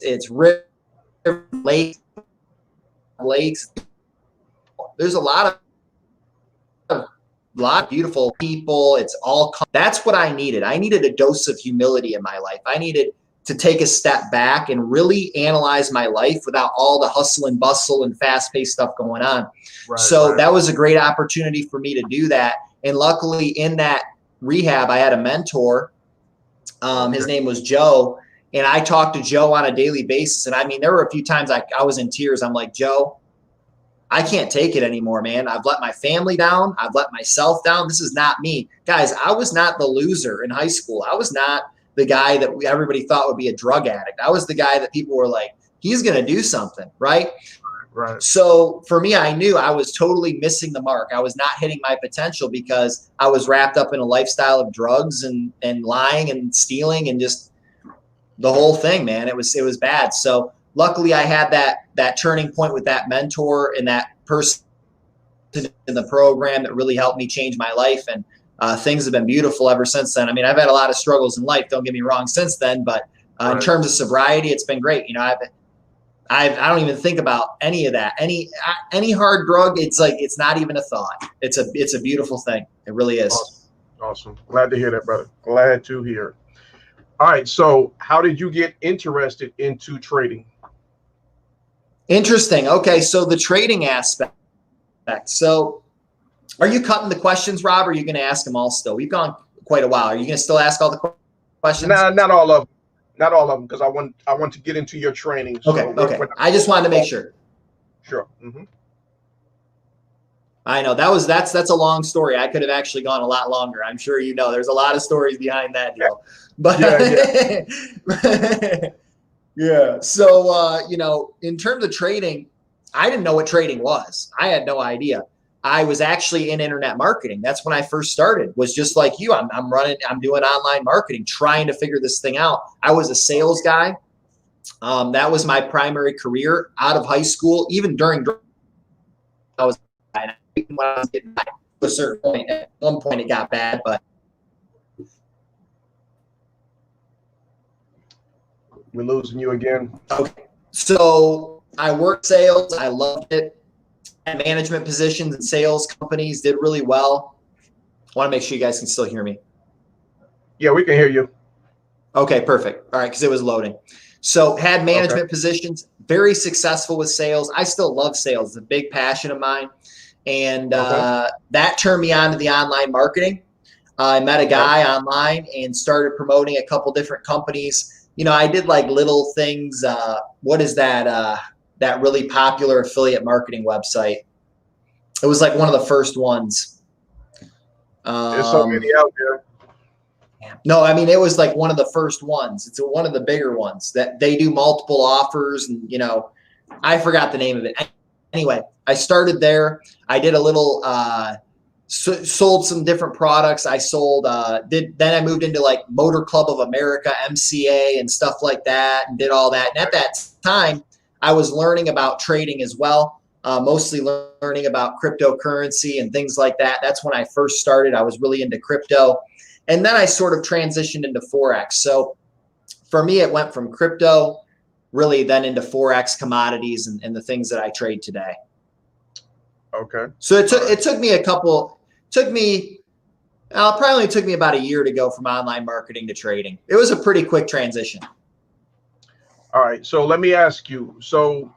It's river, lakes. There's a lot of beautiful people. It's all, that's what I needed. I needed a dose of humility in my life. I needed to take a step back and really analyze my life without all the hustle and bustle and fast-paced stuff going on. That was a great opportunity for me to do that. And luckily in that rehab, I had a mentor. His name was Joe. And I talked to Joe on a daily basis. And I mean, there were a few times I was in tears. I'm like, Joe, I can't take it anymore, man. I've let my family down. I've let myself down. This is not me. Guys, I was not the loser in high school. I was not the guy that everybody thought would be a drug addict. I was the guy that people were like, he's going to do something, right? So for me, I knew I was totally missing the mark. I was not hitting my potential because I was wrapped up in a lifestyle of drugs and lying and stealing and just the whole thing, man. It was bad. So luckily I had that turning point with that mentor and that person in the program that really helped me change my life. And things have been beautiful ever since then. I mean, I've had a lot of struggles in life, don't get me wrong, since then, but in terms of sobriety, it's been great. You know, I don't even think about any of that. Any hard drug, it's like, it's not even a thought. It's a beautiful thing. It really is. Awesome. Glad to hear that, brother. Glad to hear. All right. So how did you get interested into trading? Interesting. Okay. So the trading aspect. So are you cutting the questions, Rob, or are you going to ask them all still? We've gone quite a while. Are you going to still ask all the questions? Nah, not all of them. Not all of them, because I want to get into your training. So okay. I just wanted to make sure. Sure. I know that's a long story. I could have actually gone a lot longer. I'm sure you know. There's a lot of stories behind that deal. But yeah. So you know, in terms of trading, I didn't know what trading was. I had no idea. I was actually in internet marketing. That's when I first started, was just like you. I'm doing online marketing, trying to figure this thing out. I was a sales guy. That was my primary career out of high school. Even during I was when I was getting back to a certain point. At one point it got bad, but we're losing you again. Okay. So I worked sales. I loved it. Management positions in sales companies, did really well. I want to make sure you guys can still hear me. Yeah, we can hear you. Okay, perfect. All right, because it was loading. So had management positions, very successful with sales. I still love sales. It's a big passion of mine. And that turned me on to the online marketing. I met a guy online and started promoting a couple different companies. You know, I did like little things. What is that? That really popular affiliate marketing website. It was like one of the first ones. There's so many out there. No, I mean, it was like one of the first ones. It's one of the bigger ones that they do multiple offers. And, you know, I forgot the name of it. Anyway, I started there. I did a little, sold some different products. I sold, then I moved into like Motor Club of America, MCA and stuff like that, and did all that. And at that time, I was learning about trading as well, mostly learning about cryptocurrency and things like that. That's when I first started. I was really into crypto. And then I sort of transitioned into Forex. So for me, it went from crypto really then into Forex, commodities, and the things that I trade today. Okay. So it took me probably took me about a year to go from online marketing to trading. It was a pretty quick transition. All right. So let me ask you. So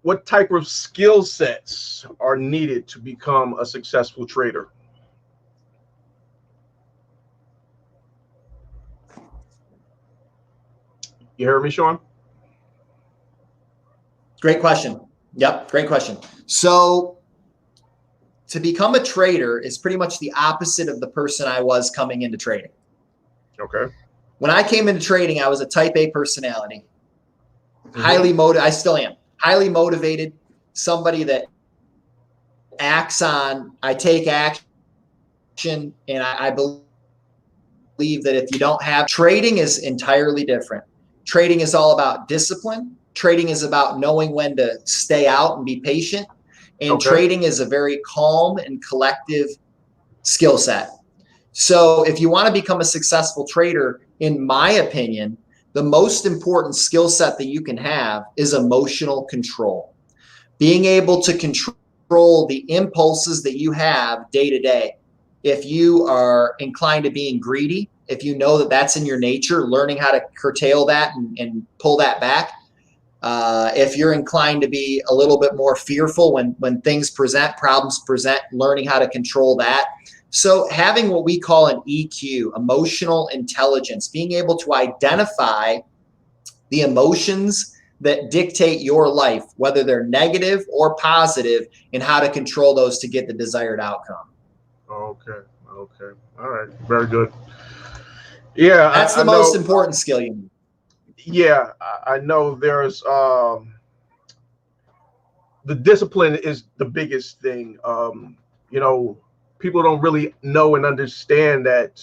what type of skill sets are needed to become a successful trader? You heard me, Shawn? Great question. Yep, great question. So to become a trader is pretty much the opposite of the person I was coming into trading. Okay. When I came into trading, I was a type A personality. Mm-hmm. Highly motivated. I still am. Highly motivated. Somebody that acts on, I take action, and I believe that if you don't have, trading is entirely different. Trading is all about discipline. Trading is about knowing when to stay out and be patient. And trading is a very calm and collective skill set. So if you want to become a successful trader, in my opinion, the most important skill set that you can have is emotional control. Being able to control the impulses that you have day to day. If you are inclined to being greedy, if you know that that's in your nature, learning how to curtail that and pull that back. If you're inclined to be a little bit more fearful when things present, problems present, learning how to control that. So having what we call an EQ, emotional intelligence, being able to identify the emotions that dictate your life, whether they're negative or positive, and how to control those to get the desired outcome. Okay. All right. Very good. Yeah. That's the most important skill you need. Yeah. I know there's the discipline is the biggest thing. People don't really know and understand that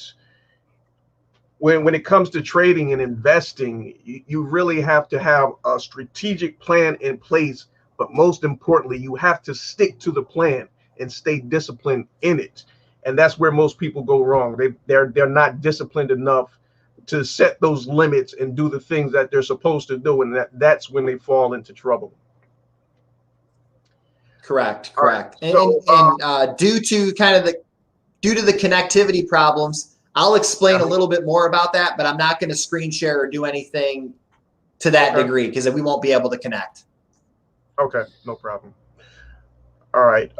when it comes to trading and investing, you really have to have a strategic plan in place. But most importantly, you have to stick to the plan and stay disciplined in it. And that's where most people go wrong. They're not disciplined enough to set those limits and do the things that they're supposed to do. And that's when they fall into trouble. Correct. Right. And due to the connectivity problems, I'll explain a little bit more about that, but I'm not going to screen share or do anything to that degree because we won't be able to connect. Okay, no problem. All right.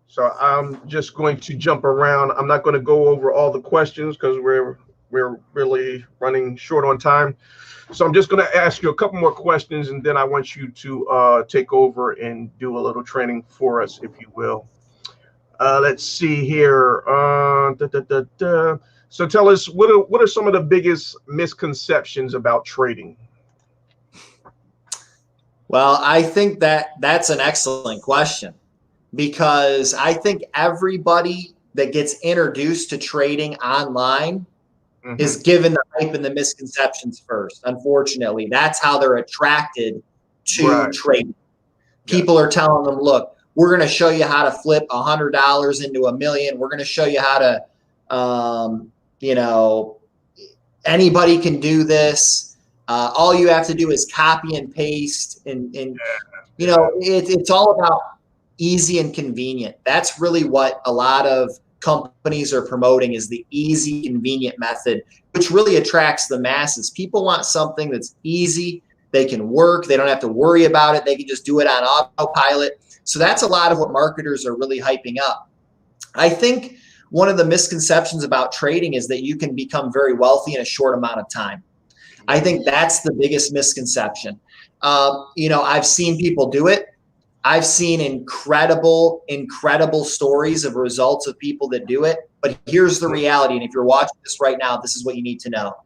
So I'm just going to jump around. I'm not going to go over all the questions because we're really running short on time. So I'm just going to ask you a couple more questions, and then I want you to take over and do a little training for us, if you will. Let's see here. So tell us, what are some of the biggest misconceptions about trading? Well, I think that's an excellent question because I think everybody that gets introduced to trading online is given the hype and the misconceptions first. Unfortunately, that's how they're attracted to trading. People are telling them, look, we're going to show you how to flip $100 into $1 million. We're going to show you how to, anybody can do this. All you have to do is copy and paste. It's all about easy and convenient. That's really what a lot of companies are promoting is the easy, convenient method, which really attracts the masses. People want something that's easy. They can work. They don't have to worry about it. They can just do it on autopilot. So that's a lot of what marketers are really hyping up. I think one of the misconceptions about trading is that you can become very wealthy in a short amount of time. I think that's the biggest misconception. I've seen people do it. I've seen incredible stories of results of people that do it. But here's the reality. And if you're watching this right now, this is what you need to know.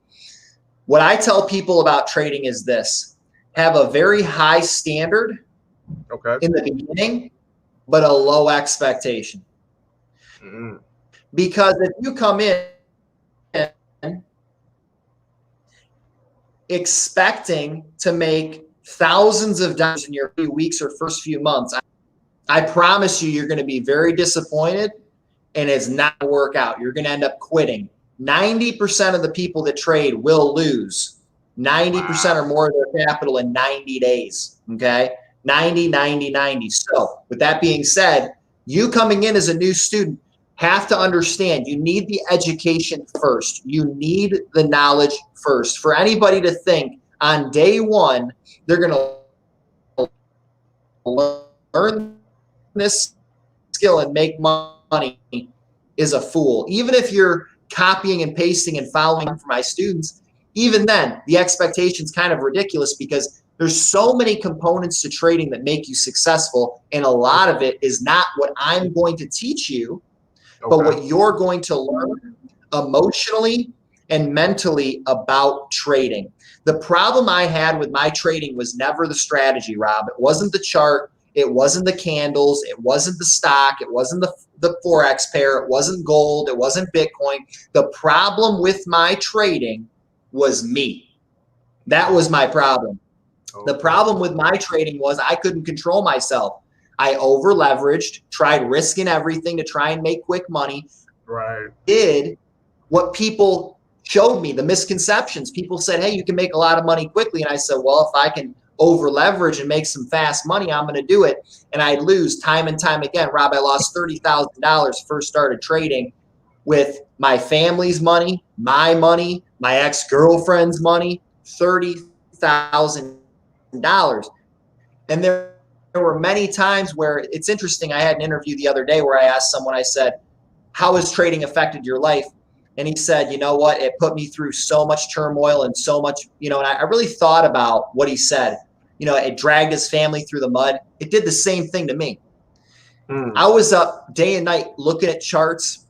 What I tell people about trading is this: have a very high standard in the beginning, but a low expectation. Because if you come in expecting to make thousands of dollars in your few weeks or first few months, I promise you're going to be very disappointed and it's not going to work out. You're going to end up quitting. 90% of the people that trade will lose 90% or more of their capital in 90 days. Okay. 90. So with that being said, you coming in as a new student have to understand you need the education first. You need the knowledge first. For anybody to think on day one, they're going to learn this skill and make money is a fool. Even if you're copying and pasting and following for my students, even then the expectation's kind of ridiculous because there's so many components to trading that make you successful. And a lot of it is not what I'm going to teach you, but what you're going to learn emotionally and mentally about trading. The problem I had with my trading was never the strategy, Rob. It wasn't the chart. It wasn't the candles. It wasn't the stock. It wasn't the Forex pair. It wasn't gold. It wasn't Bitcoin. The problem with my trading was me. That was my problem. The problem with my trading was I couldn't control myself. I over leveraged, tried risking everything to try and make quick money. Right. Did what people showed me, the misconceptions. People said, hey, you can make a lot of money quickly. And I said, well, if I can over leverage and make some fast money, I'm going to do it. And I'd lose time and time again. Rob, I lost $30,000 first started trading with my family's money, my ex-girlfriend's money, $30,000. And there were many times where it's interesting. I had an interview the other day where I asked someone, I said, how has trading affected your life? And he said, you know what? It put me through so much turmoil and so much, and I really thought about what he said. It dragged his family through the mud. It did the same thing to me. I was up day and night looking at charts,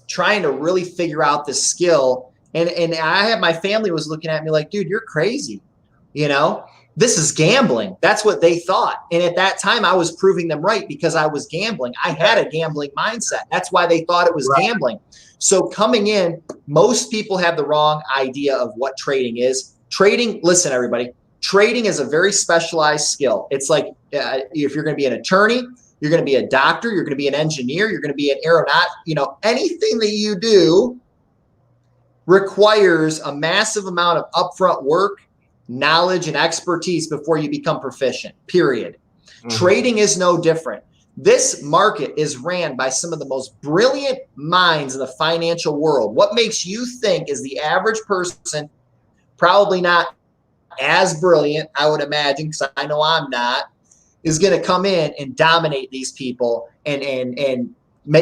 trying to really figure out this skill. And I had my family was looking at me like, dude, you're crazy. This is gambling. That's what they thought. And at that time, I was proving them right because I was gambling. I had a gambling mindset. That's why they thought it was gambling. So coming in, most people have the wrong idea of what trading is. Trading, listen, everybody, trading is a very specialized skill. It's like if you're going to be an attorney, you're going to be a doctor, you're going to be an engineer, you're going to be an aeronaut, anything that you do requires a massive amount of upfront work, knowledge, and expertise before you become proficient, period. Trading is no different. This market is ran by some of the most brilliant minds in the financial world. What makes you think is the average person, probably not as brilliant, I would imagine, because I know I'm not, is going to come in and dominate these people and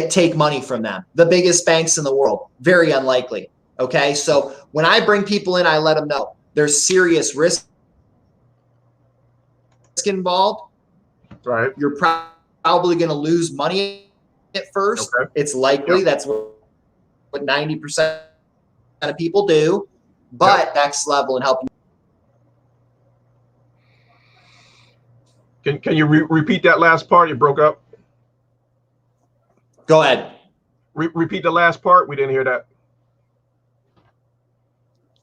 take money from them. The biggest banks in the world, very unlikely. Okay, so when I bring people in, I let them know there's serious risk involved. Right. You're probably going to lose money at first. Okay. It's likely. That's what 90% of people do. But next level and help. Can you repeat that last part? You broke up. Go ahead. Repeat the last part. We didn't hear that.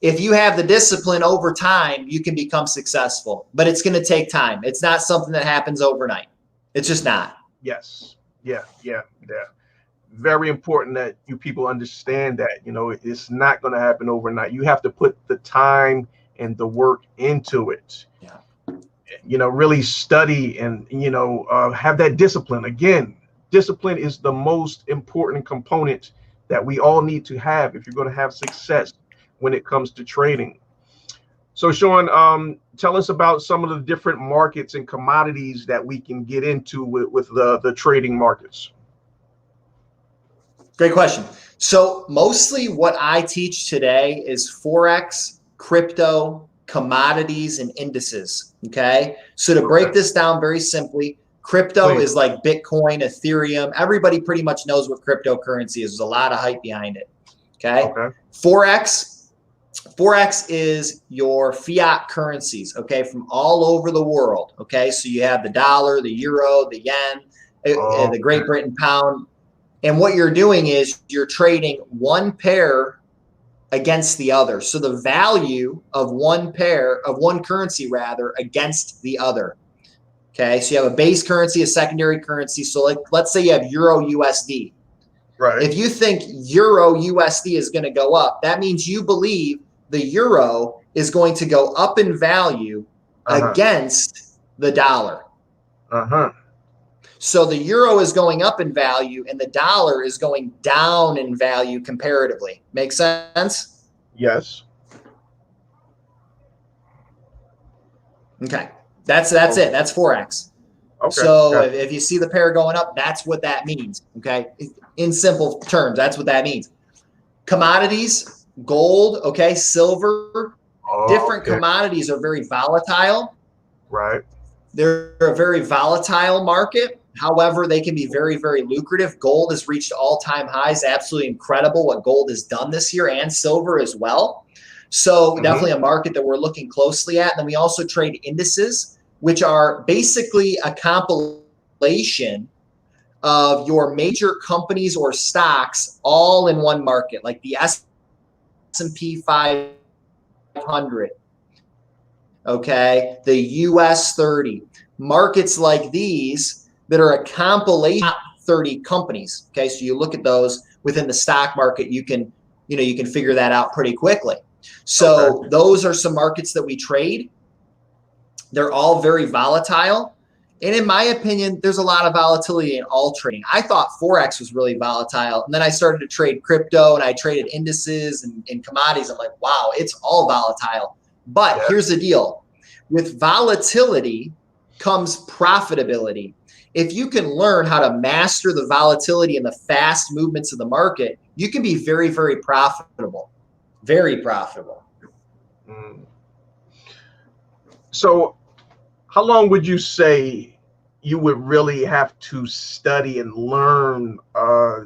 If you have the discipline over time, you can become successful, but it's going to take time. It's not something that happens overnight. It's just not. Yes. Yeah. Very important that you people understand that, it's not going to happen overnight. You have to put the time and the work into it. Yeah. Really study and, have that discipline. Again, discipline is the most important component that we all need to have if you're going to have success when it comes to trading. So Shawn, tell us about some of the different markets and commodities that we can get into with the trading markets. Great question. So mostly what I teach today is Forex, crypto, commodities, and indices. Okay. So to break this down very simply, crypto is like Bitcoin, Ethereum. Everybody pretty much knows what cryptocurrency is. There's a lot of hype behind it. Okay. Forex is your fiat currencies, okay, from all over the world, okay? So you have the dollar, the euro, the yen, the Great Britain pound. And what you're doing is you're trading one pair against the other. So the value of one currency rather against the other. Okay, so you have a base currency, a secondary currency. So let's say you have Euro USD. Right. If you think Euro USD is going to go up, that means you believe the euro is going to go up in value against the dollar. So the euro is going up in value and the dollar is going down in value comparatively. Make sense? Yes. Okay. That's it. That's Forex. Okay. So if you see the pair going up, that's what that means. Okay. In simple terms, that's what that means. Commodities, gold, okay, silver, different commodities are very volatile. Right. They're a very volatile market. However, they can be very, very lucrative. Gold has reached all-time highs. Absolutely incredible what gold has done this year, and silver as well. So definitely a market that we're looking closely at. And then we also trade indices, which are basically a compilation of your major companies or stocks all in one market, like the S&P 500, okay, the US 30. Markets like these that are a compilation of 30 companies, okay? So you look at those within the stock market, you can figure that out pretty quickly. So those are some markets that we trade. They're all very volatile. And in my opinion, there's a lot of volatility in all trading. I thought Forex was really volatile. And then I started to trade crypto and I traded indices and commodities. I'm like, wow, it's all volatile. But here's the deal. With volatility comes profitability. If you can learn how to master the volatility and the fast movements of the market, you can be very, very profitable. Very profitable. So how long would you say you would really have to study and learn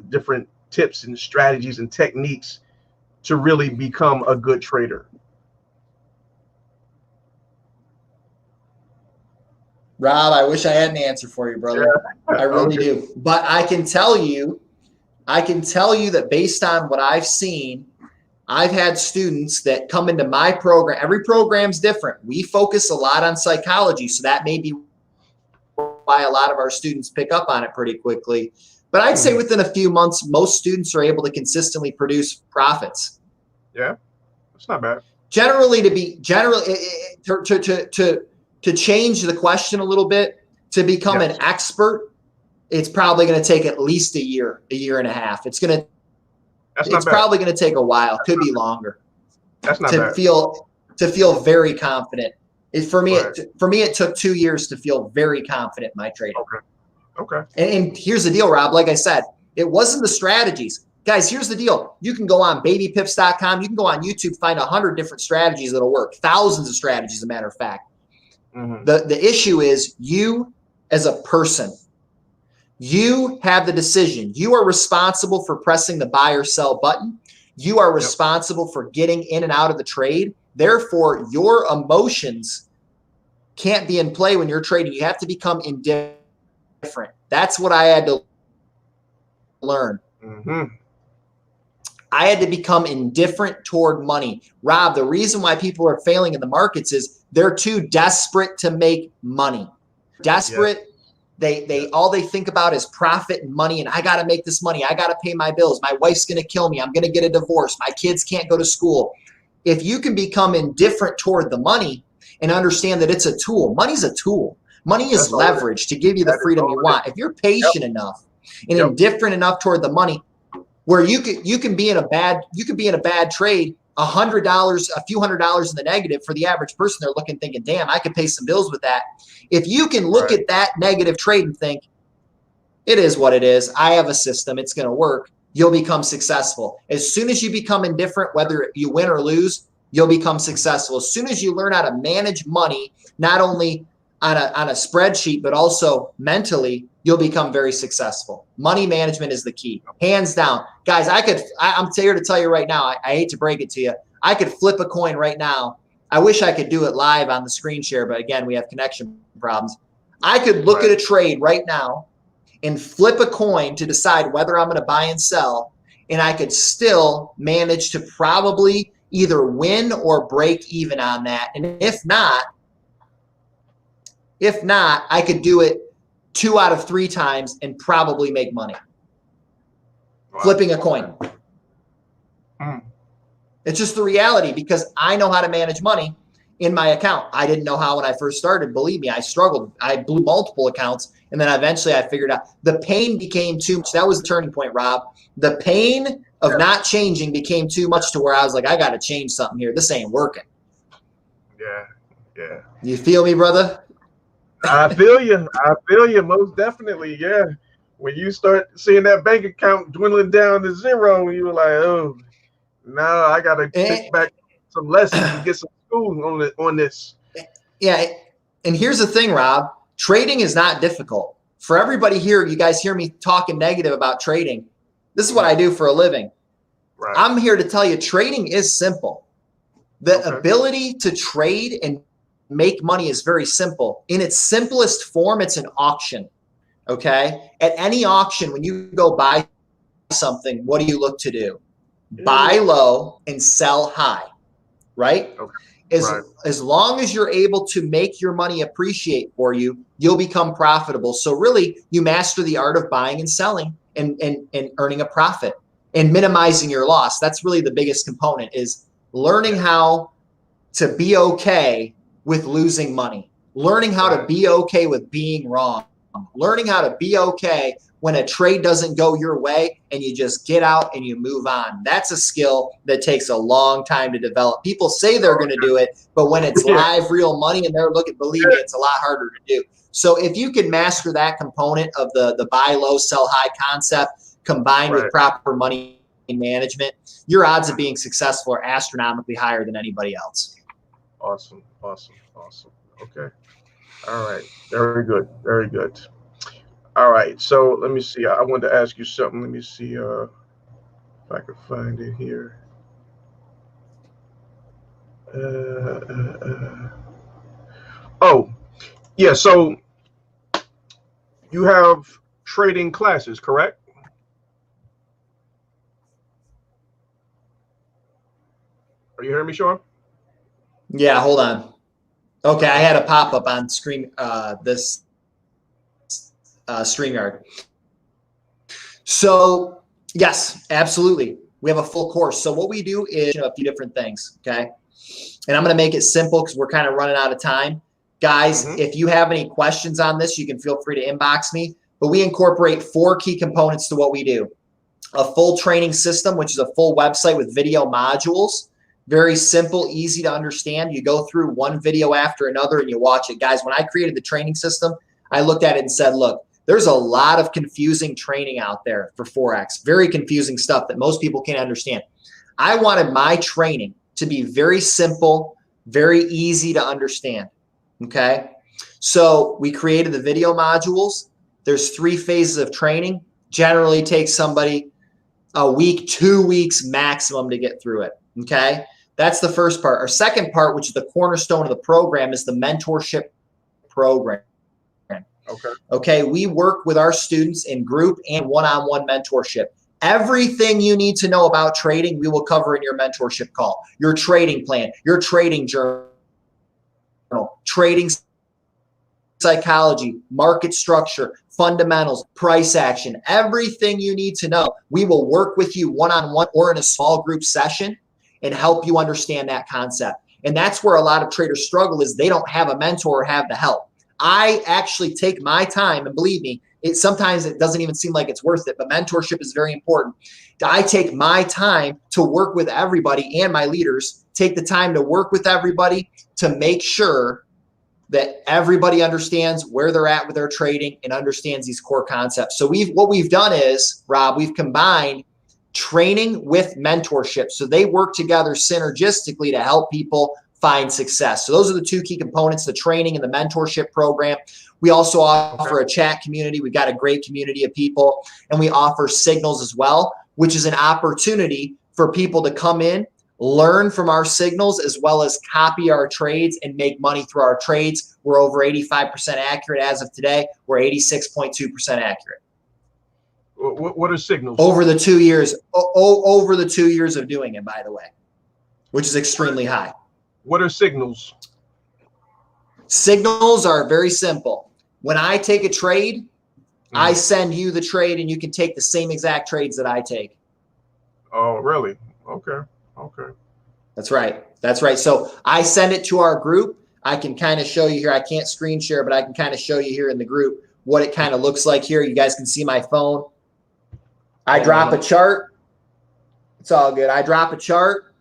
different tips and strategies and techniques to really become a good trader? Rob, I wish I had an answer for you, brother. I really do. But I can tell you that based on what I've seen, I've had students that come into my program. Every program's different. We focus a lot on psychology, so that may be why a lot of our students pick up on it pretty quickly. But I'd say within a few months, most students are able to consistently produce profits. Yeah, that's not bad. To change the question a little bit, to become an expert, it's probably going to take at least a year and a half. It's probably going to take a while. Could be longer. That's not to bad. feel very confident. For me, it took 2 years to feel very confident in my trading. Okay. And here's the deal, Rob. Like I said, it wasn't the strategies. Guys, here's the deal. You can go on babypips.com. You can go on YouTube, find 100 different strategies that'll work. Thousands of strategies, as a matter of fact. The issue is you as a person. You have the decision. You are responsible for pressing the buy or sell button. You are responsible for getting in and out of the trade. Therefore, your emotions can't be in play when you're trading. You have to become indifferent. That's what I had to learn. I had to become indifferent toward money. Rob, the reason why people are failing in the markets is they're too desperate to make money. Desperate. They all they think about is profit and money, and I got to make this money. I got to pay my bills. My wife's going to kill me. I'm going to get a divorce. My kids can't go to school. If you can become indifferent toward the money and understand that it's a tool, money's a tool. Money is leverage to give you the freedom you want. If you're patient enough and indifferent enough toward the money, where you can be in a bad trade, $100, a few $100s in the negative for the average person. They're looking, thinking, damn, I could pay some bills with that. If you can look at that negative trade and think, it is what it is, I have a system, it's going to work, you'll become successful. As soon as you become indifferent, whether you win or lose, you'll become successful. As soon as you learn how to manage money, not only on a spreadsheet, but also mentally, you'll become very successful. Money management is the key, hands down. Guys, I'm here to tell you right now, I hate to break it to you, I could flip a coin right now. I wish I could do it live on the screen share, but again, we have connection problems. I could look at a trade right now and flip a coin to decide whether I'm going to buy and sell, and I could still manage to probably either win or break even on that. And if not, I could do it 2 out of 3 times and probably make money. Flipping a coin. It's just the reality, because I know how to manage money in my account. I didn't know how when I first started. Believe me, I struggled. I blew multiple accounts, and then eventually I figured out. The pain became too much. That was the turning point, Rob. The pain of not changing became too much to where I was like, I got to change something here. This ain't working. Yeah. Yeah. You feel me, brother? I feel you. I feel you most definitely. Yeah. When you start seeing that bank account dwindling down to zero, you were like, oh, now I got to pick back some lessons and get some school on this. Yeah. And here's the thing, Rob. Trading is not difficult. For everybody here, you guys hear me talking negative about trading. This is what I do for a living. Right. I'm here to tell you trading is simple. The ability to trade and make money is very simple. In its simplest form, it's an auction. Okay. At any auction, when you go buy something, what do you look to do? Buy low and sell high, right? Okay. As long as you're able to make your money appreciate for you, you'll become profitable. So really, you master the art of buying and selling and earning a profit and minimizing your loss. That's really the biggest component, is learning how to be okay with losing money, learning how to be okay with being wrong, learning how to be okay when a trade doesn't go your way and you just get out and you move on. That's a skill that takes a long time to develop. People say they're going to do it, but when it's live, real money and they're looking, believe me, it's a lot harder to do. So if you can master that component of the buy low, sell high concept combined with proper money management, your odds of being successful are astronomically higher than anybody else. Awesome. Okay. All right. Very good. Very good. All right. So let me see. I wanted to ask you something. Let me see if I can find it here. Oh, yeah. So you have trading classes, correct? Are you hearing me, Shawn? Yeah, hold on. Okay, I had a pop-up on screen, this StreamYard. So yes, absolutely. We have a full course. So what we do is a few different things, okay? And I'm going to make it simple because we're kind of running out of time. Guys, if you have any questions on this, you can feel free to inbox me. But we incorporate 4 key components to what we do. A full training system, which is a full website with video modules. Very simple, easy to understand. You go through one video after another and you watch it. Guys, when I created the training system, I looked at it and said, look, there's a lot of confusing training out there for Forex. Very confusing stuff that most people can't understand. I wanted my training to be very simple, very easy to understand. Okay. So we created the video modules. There's 3 phases of training. Generally takes somebody a week, 2 weeks maximum to get through it. Okay. That's the first part. Our second part, which is the cornerstone of the program, is the mentorship program. Okay. We work with our students in group and one-on-one mentorship. Everything you need to know about trading, we will cover in your mentorship call. Your trading plan, your trading journal, trading psychology, market structure, fundamentals, price action, everything you need to know. We will work with you one-on-one or in a small group session and help you understand that concept. And that's where a lot of traders struggle, is they don't have a mentor or have the help. I actually take my time, and believe me, sometimes it doesn't even seem like it's worth it, but mentorship is very important. I take my time to work with everybody, and my leaders take the time to work with everybody to make sure that everybody understands where they're at with their trading and understands these core concepts. So what we've done is, Rob, we've combined training with mentorship. So they work together synergistically to help people find success. So those are the 2 key components, the training and the mentorship program. We also offer a chat community. We've got a great community of people, and we offer signals as well, which is an opportunity for people to come in, learn from our signals, as well as copy our trades and make money through our trades. We're over 85% accurate as of today. We're 86.2% accurate. What are signals? Over the 2 years, over the 2 years of doing it, by the way, which is extremely high. What are signals? Signals are very simple. When I take a trade, I send you the trade, and you can take the same exact trades that I take. Oh, really? Okay. That's right. So I send it to our group. I can kind of show you here. I can't screen share, but I can kind of show you here in the group what it kind of looks like here. You guys can see my phone. I drop a chart. It's all good. I drop a chart.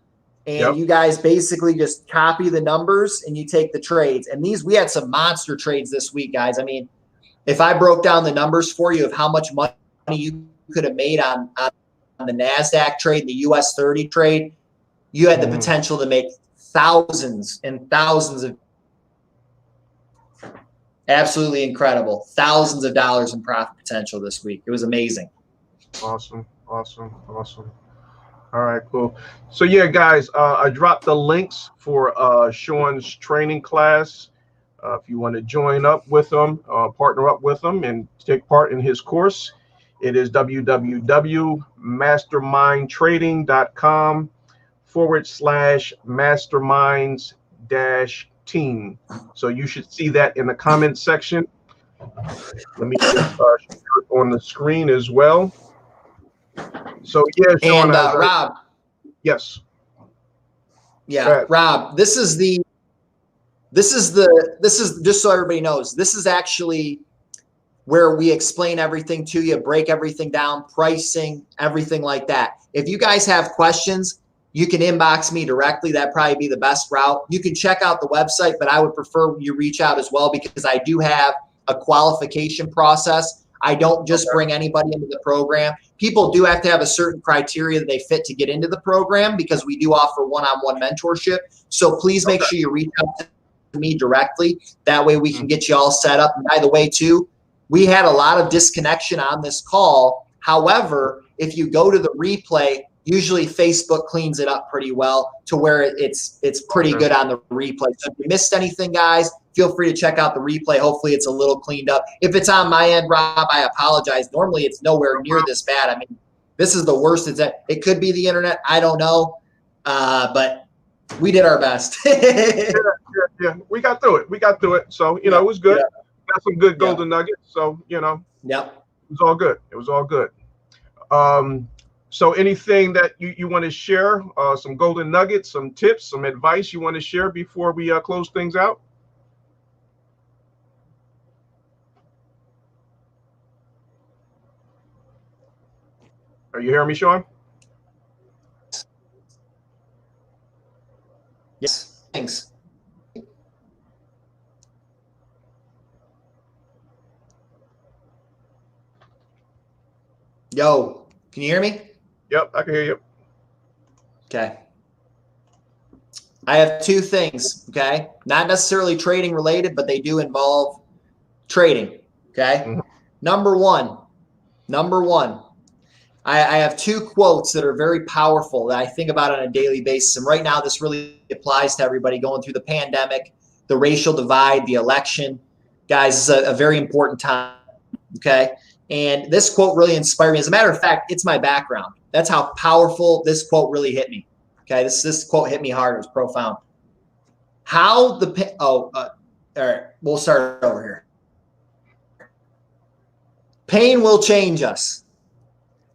And you guys basically just copy the numbers and you take the trades. And we had some monster trades this week, guys. I mean, if I broke down the numbers for you of how much money you could have made on the NASDAQ trade, the US 30 trade, you had the potential to make thousands and thousands of absolutely incredible, thousands of dollars in profit potential this week. It was amazing. Awesome. All right, cool. So yeah, guys, I dropped the links for Shawn's training class. If you want to join up with him, partner up with him, and take part in his course, it is www.mastermindtrading.com/masterminds-team. So you should see that in the comment section. Let me just share it on the screen as well. So yeah, Shawn, and Rob. Yes. Yeah, Rob. This is just so everybody knows. This is actually where we explain everything to you, break everything down, pricing, everything like that. If you guys have questions, you can inbox me directly. That'd probably be the best route. You can check out the website, but I would prefer you reach out as well because I do have a qualification process. I don't just bring anybody into the program. People do have to have a certain criteria that they fit to get into the program because we do offer one-on-one mentorship. So please make sure you reach out to me directly. That way we can get you all set up. And by the way, too, we had a lot of disconnection on this call. However, if you go to the replay, usually Facebook cleans it up pretty well to where it's pretty good on the replay. So if you missed anything, guys, feel free to check out the replay. Hopefully it's a little cleaned up. If it's on my end, Rob, I apologize. Normally it's nowhere near this bad. I mean, this is the worst. It could be the internet. I don't know. But we did our best. Yeah. We got through it. So, it was good. Got some good golden nuggets. So, it was all good. So anything that you want to share, some golden nuggets, some tips, some advice you want to share before we close things out? Are you hearing me, Shawn? Yes. Thanks. Yo, can you hear me? Yep, I can hear you. Okay. I have two things, okay? Not necessarily trading related, but they do involve trading, okay? Number one, I have two quotes that are very powerful that I think about on a daily basis. And right now, this really applies to everybody going through the pandemic, the racial divide, the election. Guys, it's a very important time, okay? And this quote really inspired me. As a matter of fact, it's my background. That's how powerful this quote really hit me. Okay, this quote hit me hard. It was profound. All right, we'll start over here. Pain will change us.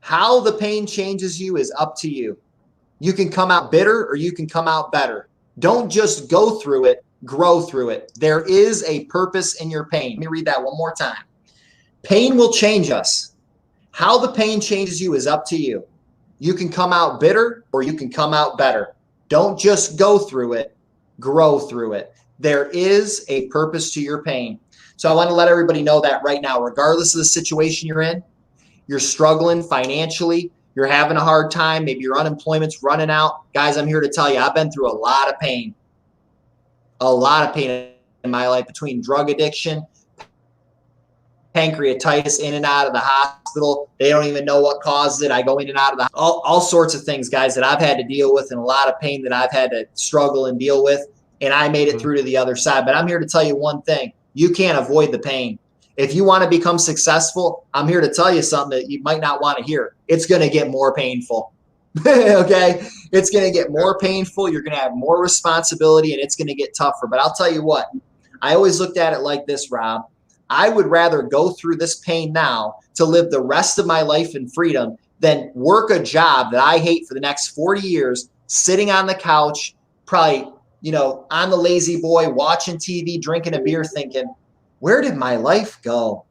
How the pain changes you is up to you. You can come out bitter or you can come out better. Don't just go through it, grow through it. There is a purpose in your pain. Let me read that one more time. Pain will change us. How the pain changes you is up to you. You can come out bitter or you can come out better. Don't just go through it, grow through it. There is a purpose to your pain. So I want to let everybody know that right now, regardless of the situation you're in, you're struggling financially, you're having a hard time, maybe your unemployment's running out. Guys, I'm here to tell you, I've been through a lot of pain in my life between drug addiction, pancreatitis, in and out of the hospital. They don't even know what caused it. I go in and out of all sorts of things, guys, that I've had to deal with, and a lot of pain that I've had to struggle and deal with. And I made it through to the other side. But I'm here to tell you one thing. You can't avoid the pain. If you want to become successful, I'm here to tell you something that you might not want to hear. It's going to get more painful. Okay? It's going to get more painful. You're going to have more responsibility, and it's going to get tougher. But I'll tell you what. I always looked at it like this, Rob. I would rather go through this pain now to live the rest of my life in freedom than work a job that I hate for the next 40 years, sitting on the couch, probably, on the lazy boy, watching TV, drinking a beer, thinking, where did my life go?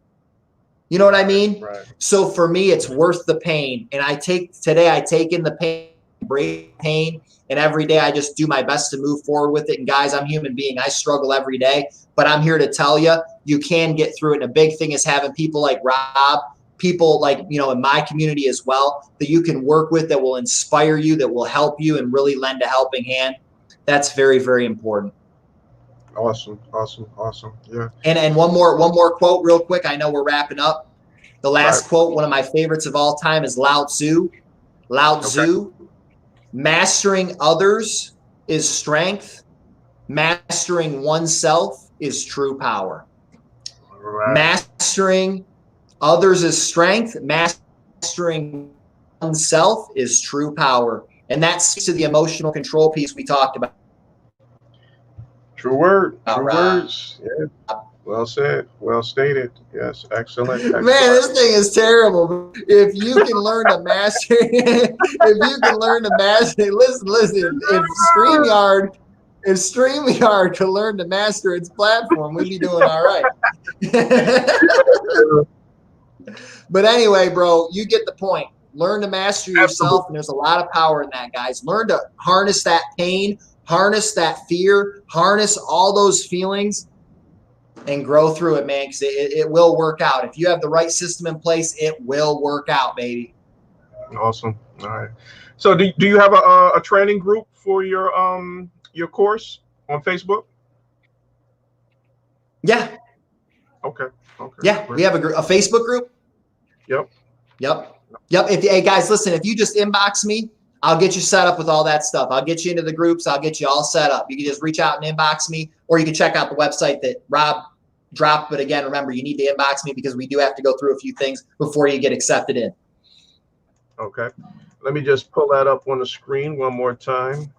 You know what I mean? Right. So for me, it's worth the pain. And I take in the pain embrace pain. And every day I just do my best to move forward with it. And guys, I'm a human being. I struggle every day, but I'm here to tell you, you can get through it. And a big thing is having people like Rob, people like, in my community as well, that you can work with, that will inspire you, that will help you and really lend a helping hand. That's very, very important. Awesome. Yeah. And one more quote real quick. I know we're wrapping up. The last quote, one of my favorites of all time, is Lao Tzu. Lao Tzu, mastering others is strength. Mastering oneself is true power. Right. Mastering others is strength. Mastering oneself is true power. And that speaks to the emotional control piece we talked about. True words. Yeah. Well said. Well stated. Yes. Excellent. Man, this thing is terrible. If you can learn to master, listen. If StreamYard could learn to master its platform, we'd be doing all right. But anyway, bro, you get the point. Learn to master yourself, and there's a lot of power in that, guys. Learn to harness that pain, harness that fear, harness all those feelings, and grow through it, man, because it will work out. If you have the right system in place, it will work out, baby. Awesome. All right. So do you have a training group for your course on Facebook? Yeah. Okay. Yeah, great. We have a Facebook group. Yep. Hey guys, listen, if you just inbox me, I'll get you set up with all that stuff. I'll get you into the groups. I'll get you all set up. You can just reach out and inbox me, or you can check out the website that Rob dropped. But again, remember, you need to inbox me because we do have to go through a few things before you get accepted in. Okay. Let me just pull that up on the screen one more time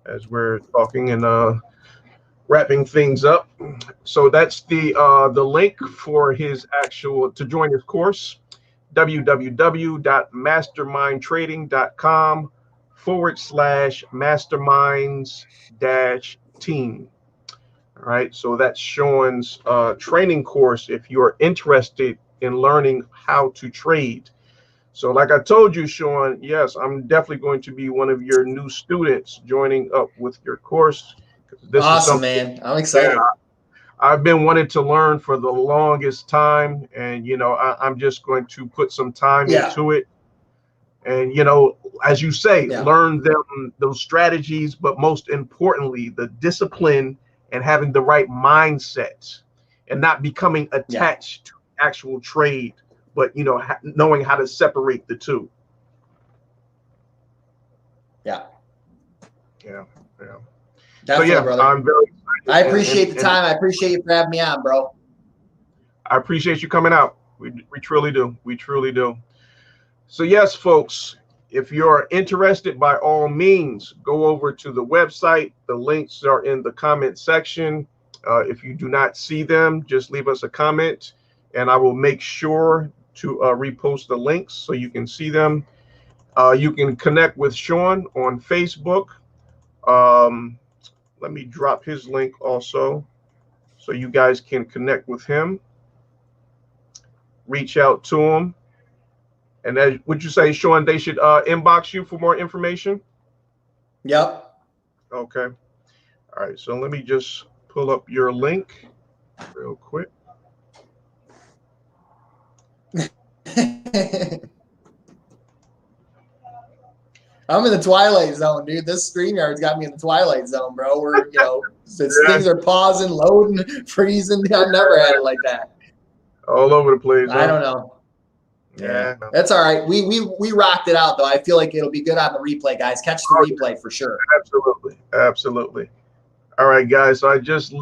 as we're talking and wrapping things up. So that's the link for his to join his course, www.mastermindtrading.com/masterminds-team. All right, so that's Shawn's training course if you're interested in learning how to trade. So like I told you, Shawn, yes, I'm definitely going to be one of your new students joining up with your course. This awesome, man. I'm excited. I've been wanting to learn for the longest time, and I'm just going to put some time into it. And as you say, learn those strategies, but most importantly, the discipline and having the right mindset, and not becoming attached to actual trade, but knowing how to separate the two. Yeah. Definitely, so brother. I'm very excited. I appreciate the time. I appreciate you for having me on, bro. I appreciate you coming out. We truly do. We truly do. So yes, folks, if you're interested, by all means, go over to the website. The links are in the comment section. If you do not see them, just leave us a comment, and I will make sure to repost the links so you can see them. You can connect with Shawn on Facebook. Let me drop his link also so you guys can connect with him. Reach out to him. And as would you say, Shawn, they should inbox you for more information? Yep. Okay. All right. So let me just pull up your link real quick. I'm in the twilight zone, dude. This StreamYard's got me in the twilight zone, bro. We're, things are pausing, loading, freezing. I've never had it like that. All over the place. I don't know. Yeah, that's all right. We rocked it out, though. I feel like it'll be good on the replay, guys. Catch the replay for sure. Absolutely. All right, guys. So I just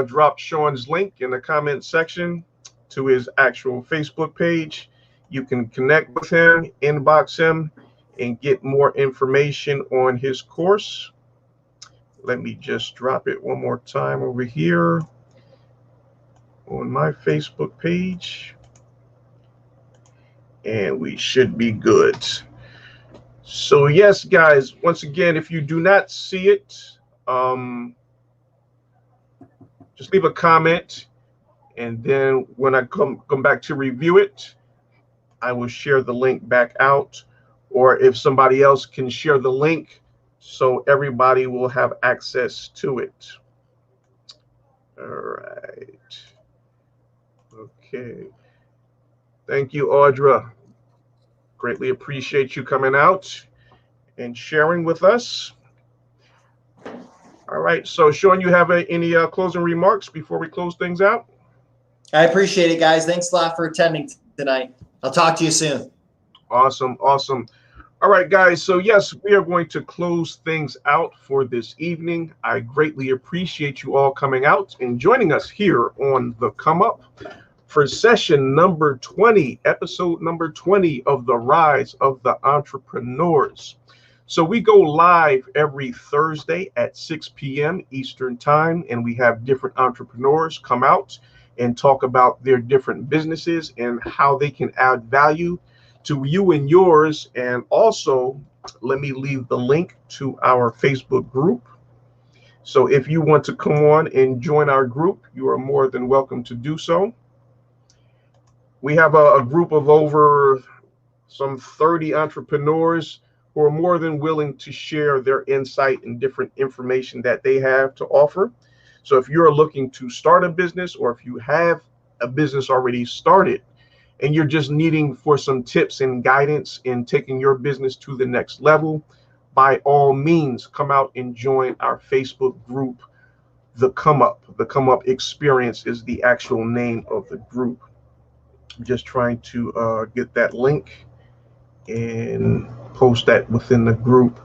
dropped Shawn's link in the comment section to his actual Facebook page. You can connect with him, inbox him, and get more information on his course. Let me just drop it one more time over here on my Facebook page. And we should be good. So yes, guys, once again, if you do not see it, just leave a comment, and then when I come back to review it, I will share the link back out or if somebody else can share the link so everybody will have access to it. All right. Okay. Thank you, Audra. Greatly appreciate you coming out and sharing with us. All right. So, Shawn, you have any closing remarks before we close things out? I appreciate it, guys. Thanks a lot for attending tonight. I'll talk to you soon. Awesome. Awesome. All right, guys. So, yes, we are going to close things out for this evening. I greatly appreciate you all coming out and joining us here on The Come Up for session number 20, episode number 20 of The Rise of the Entrepreneurs. So we go live every Thursday at 6 p.m. Eastern Time, and we have different entrepreneurs come out and talk about their different businesses and how they can add value to you and yours. And also, let me leave the link to our Facebook group. So if you want to come on and join our group, you are more than welcome to do so. We have a group of over some 30 entrepreneurs who are more than willing to share their insight and different information that they have to offer. So if you're looking to start a business, or if you have a business already started and you're just needing for some tips and guidance in taking your business to the next level, by all means, come out and join our Facebook group, The Come Up. The Come Up Experience is the actual name of the group. I'm just trying to get that link and post that within the group.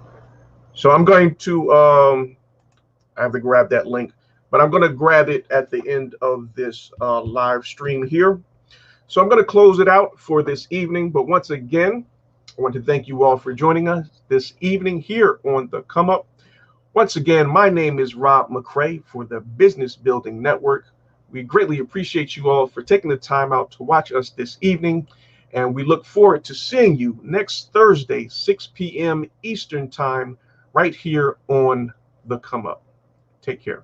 So I'm going to, I have to grab that link, but I'm going to grab it at the end of this live stream here. So I'm going to close it out for this evening. But once again, I want to thank you all for joining us this evening here on The Come Up. Once again, my name is Rob McCray for the Business Building Network. We greatly appreciate you all for taking the time out to watch us this evening. And we look forward to seeing you next Thursday, 6 p.m. Eastern Time, right here on The Come Up. Take care.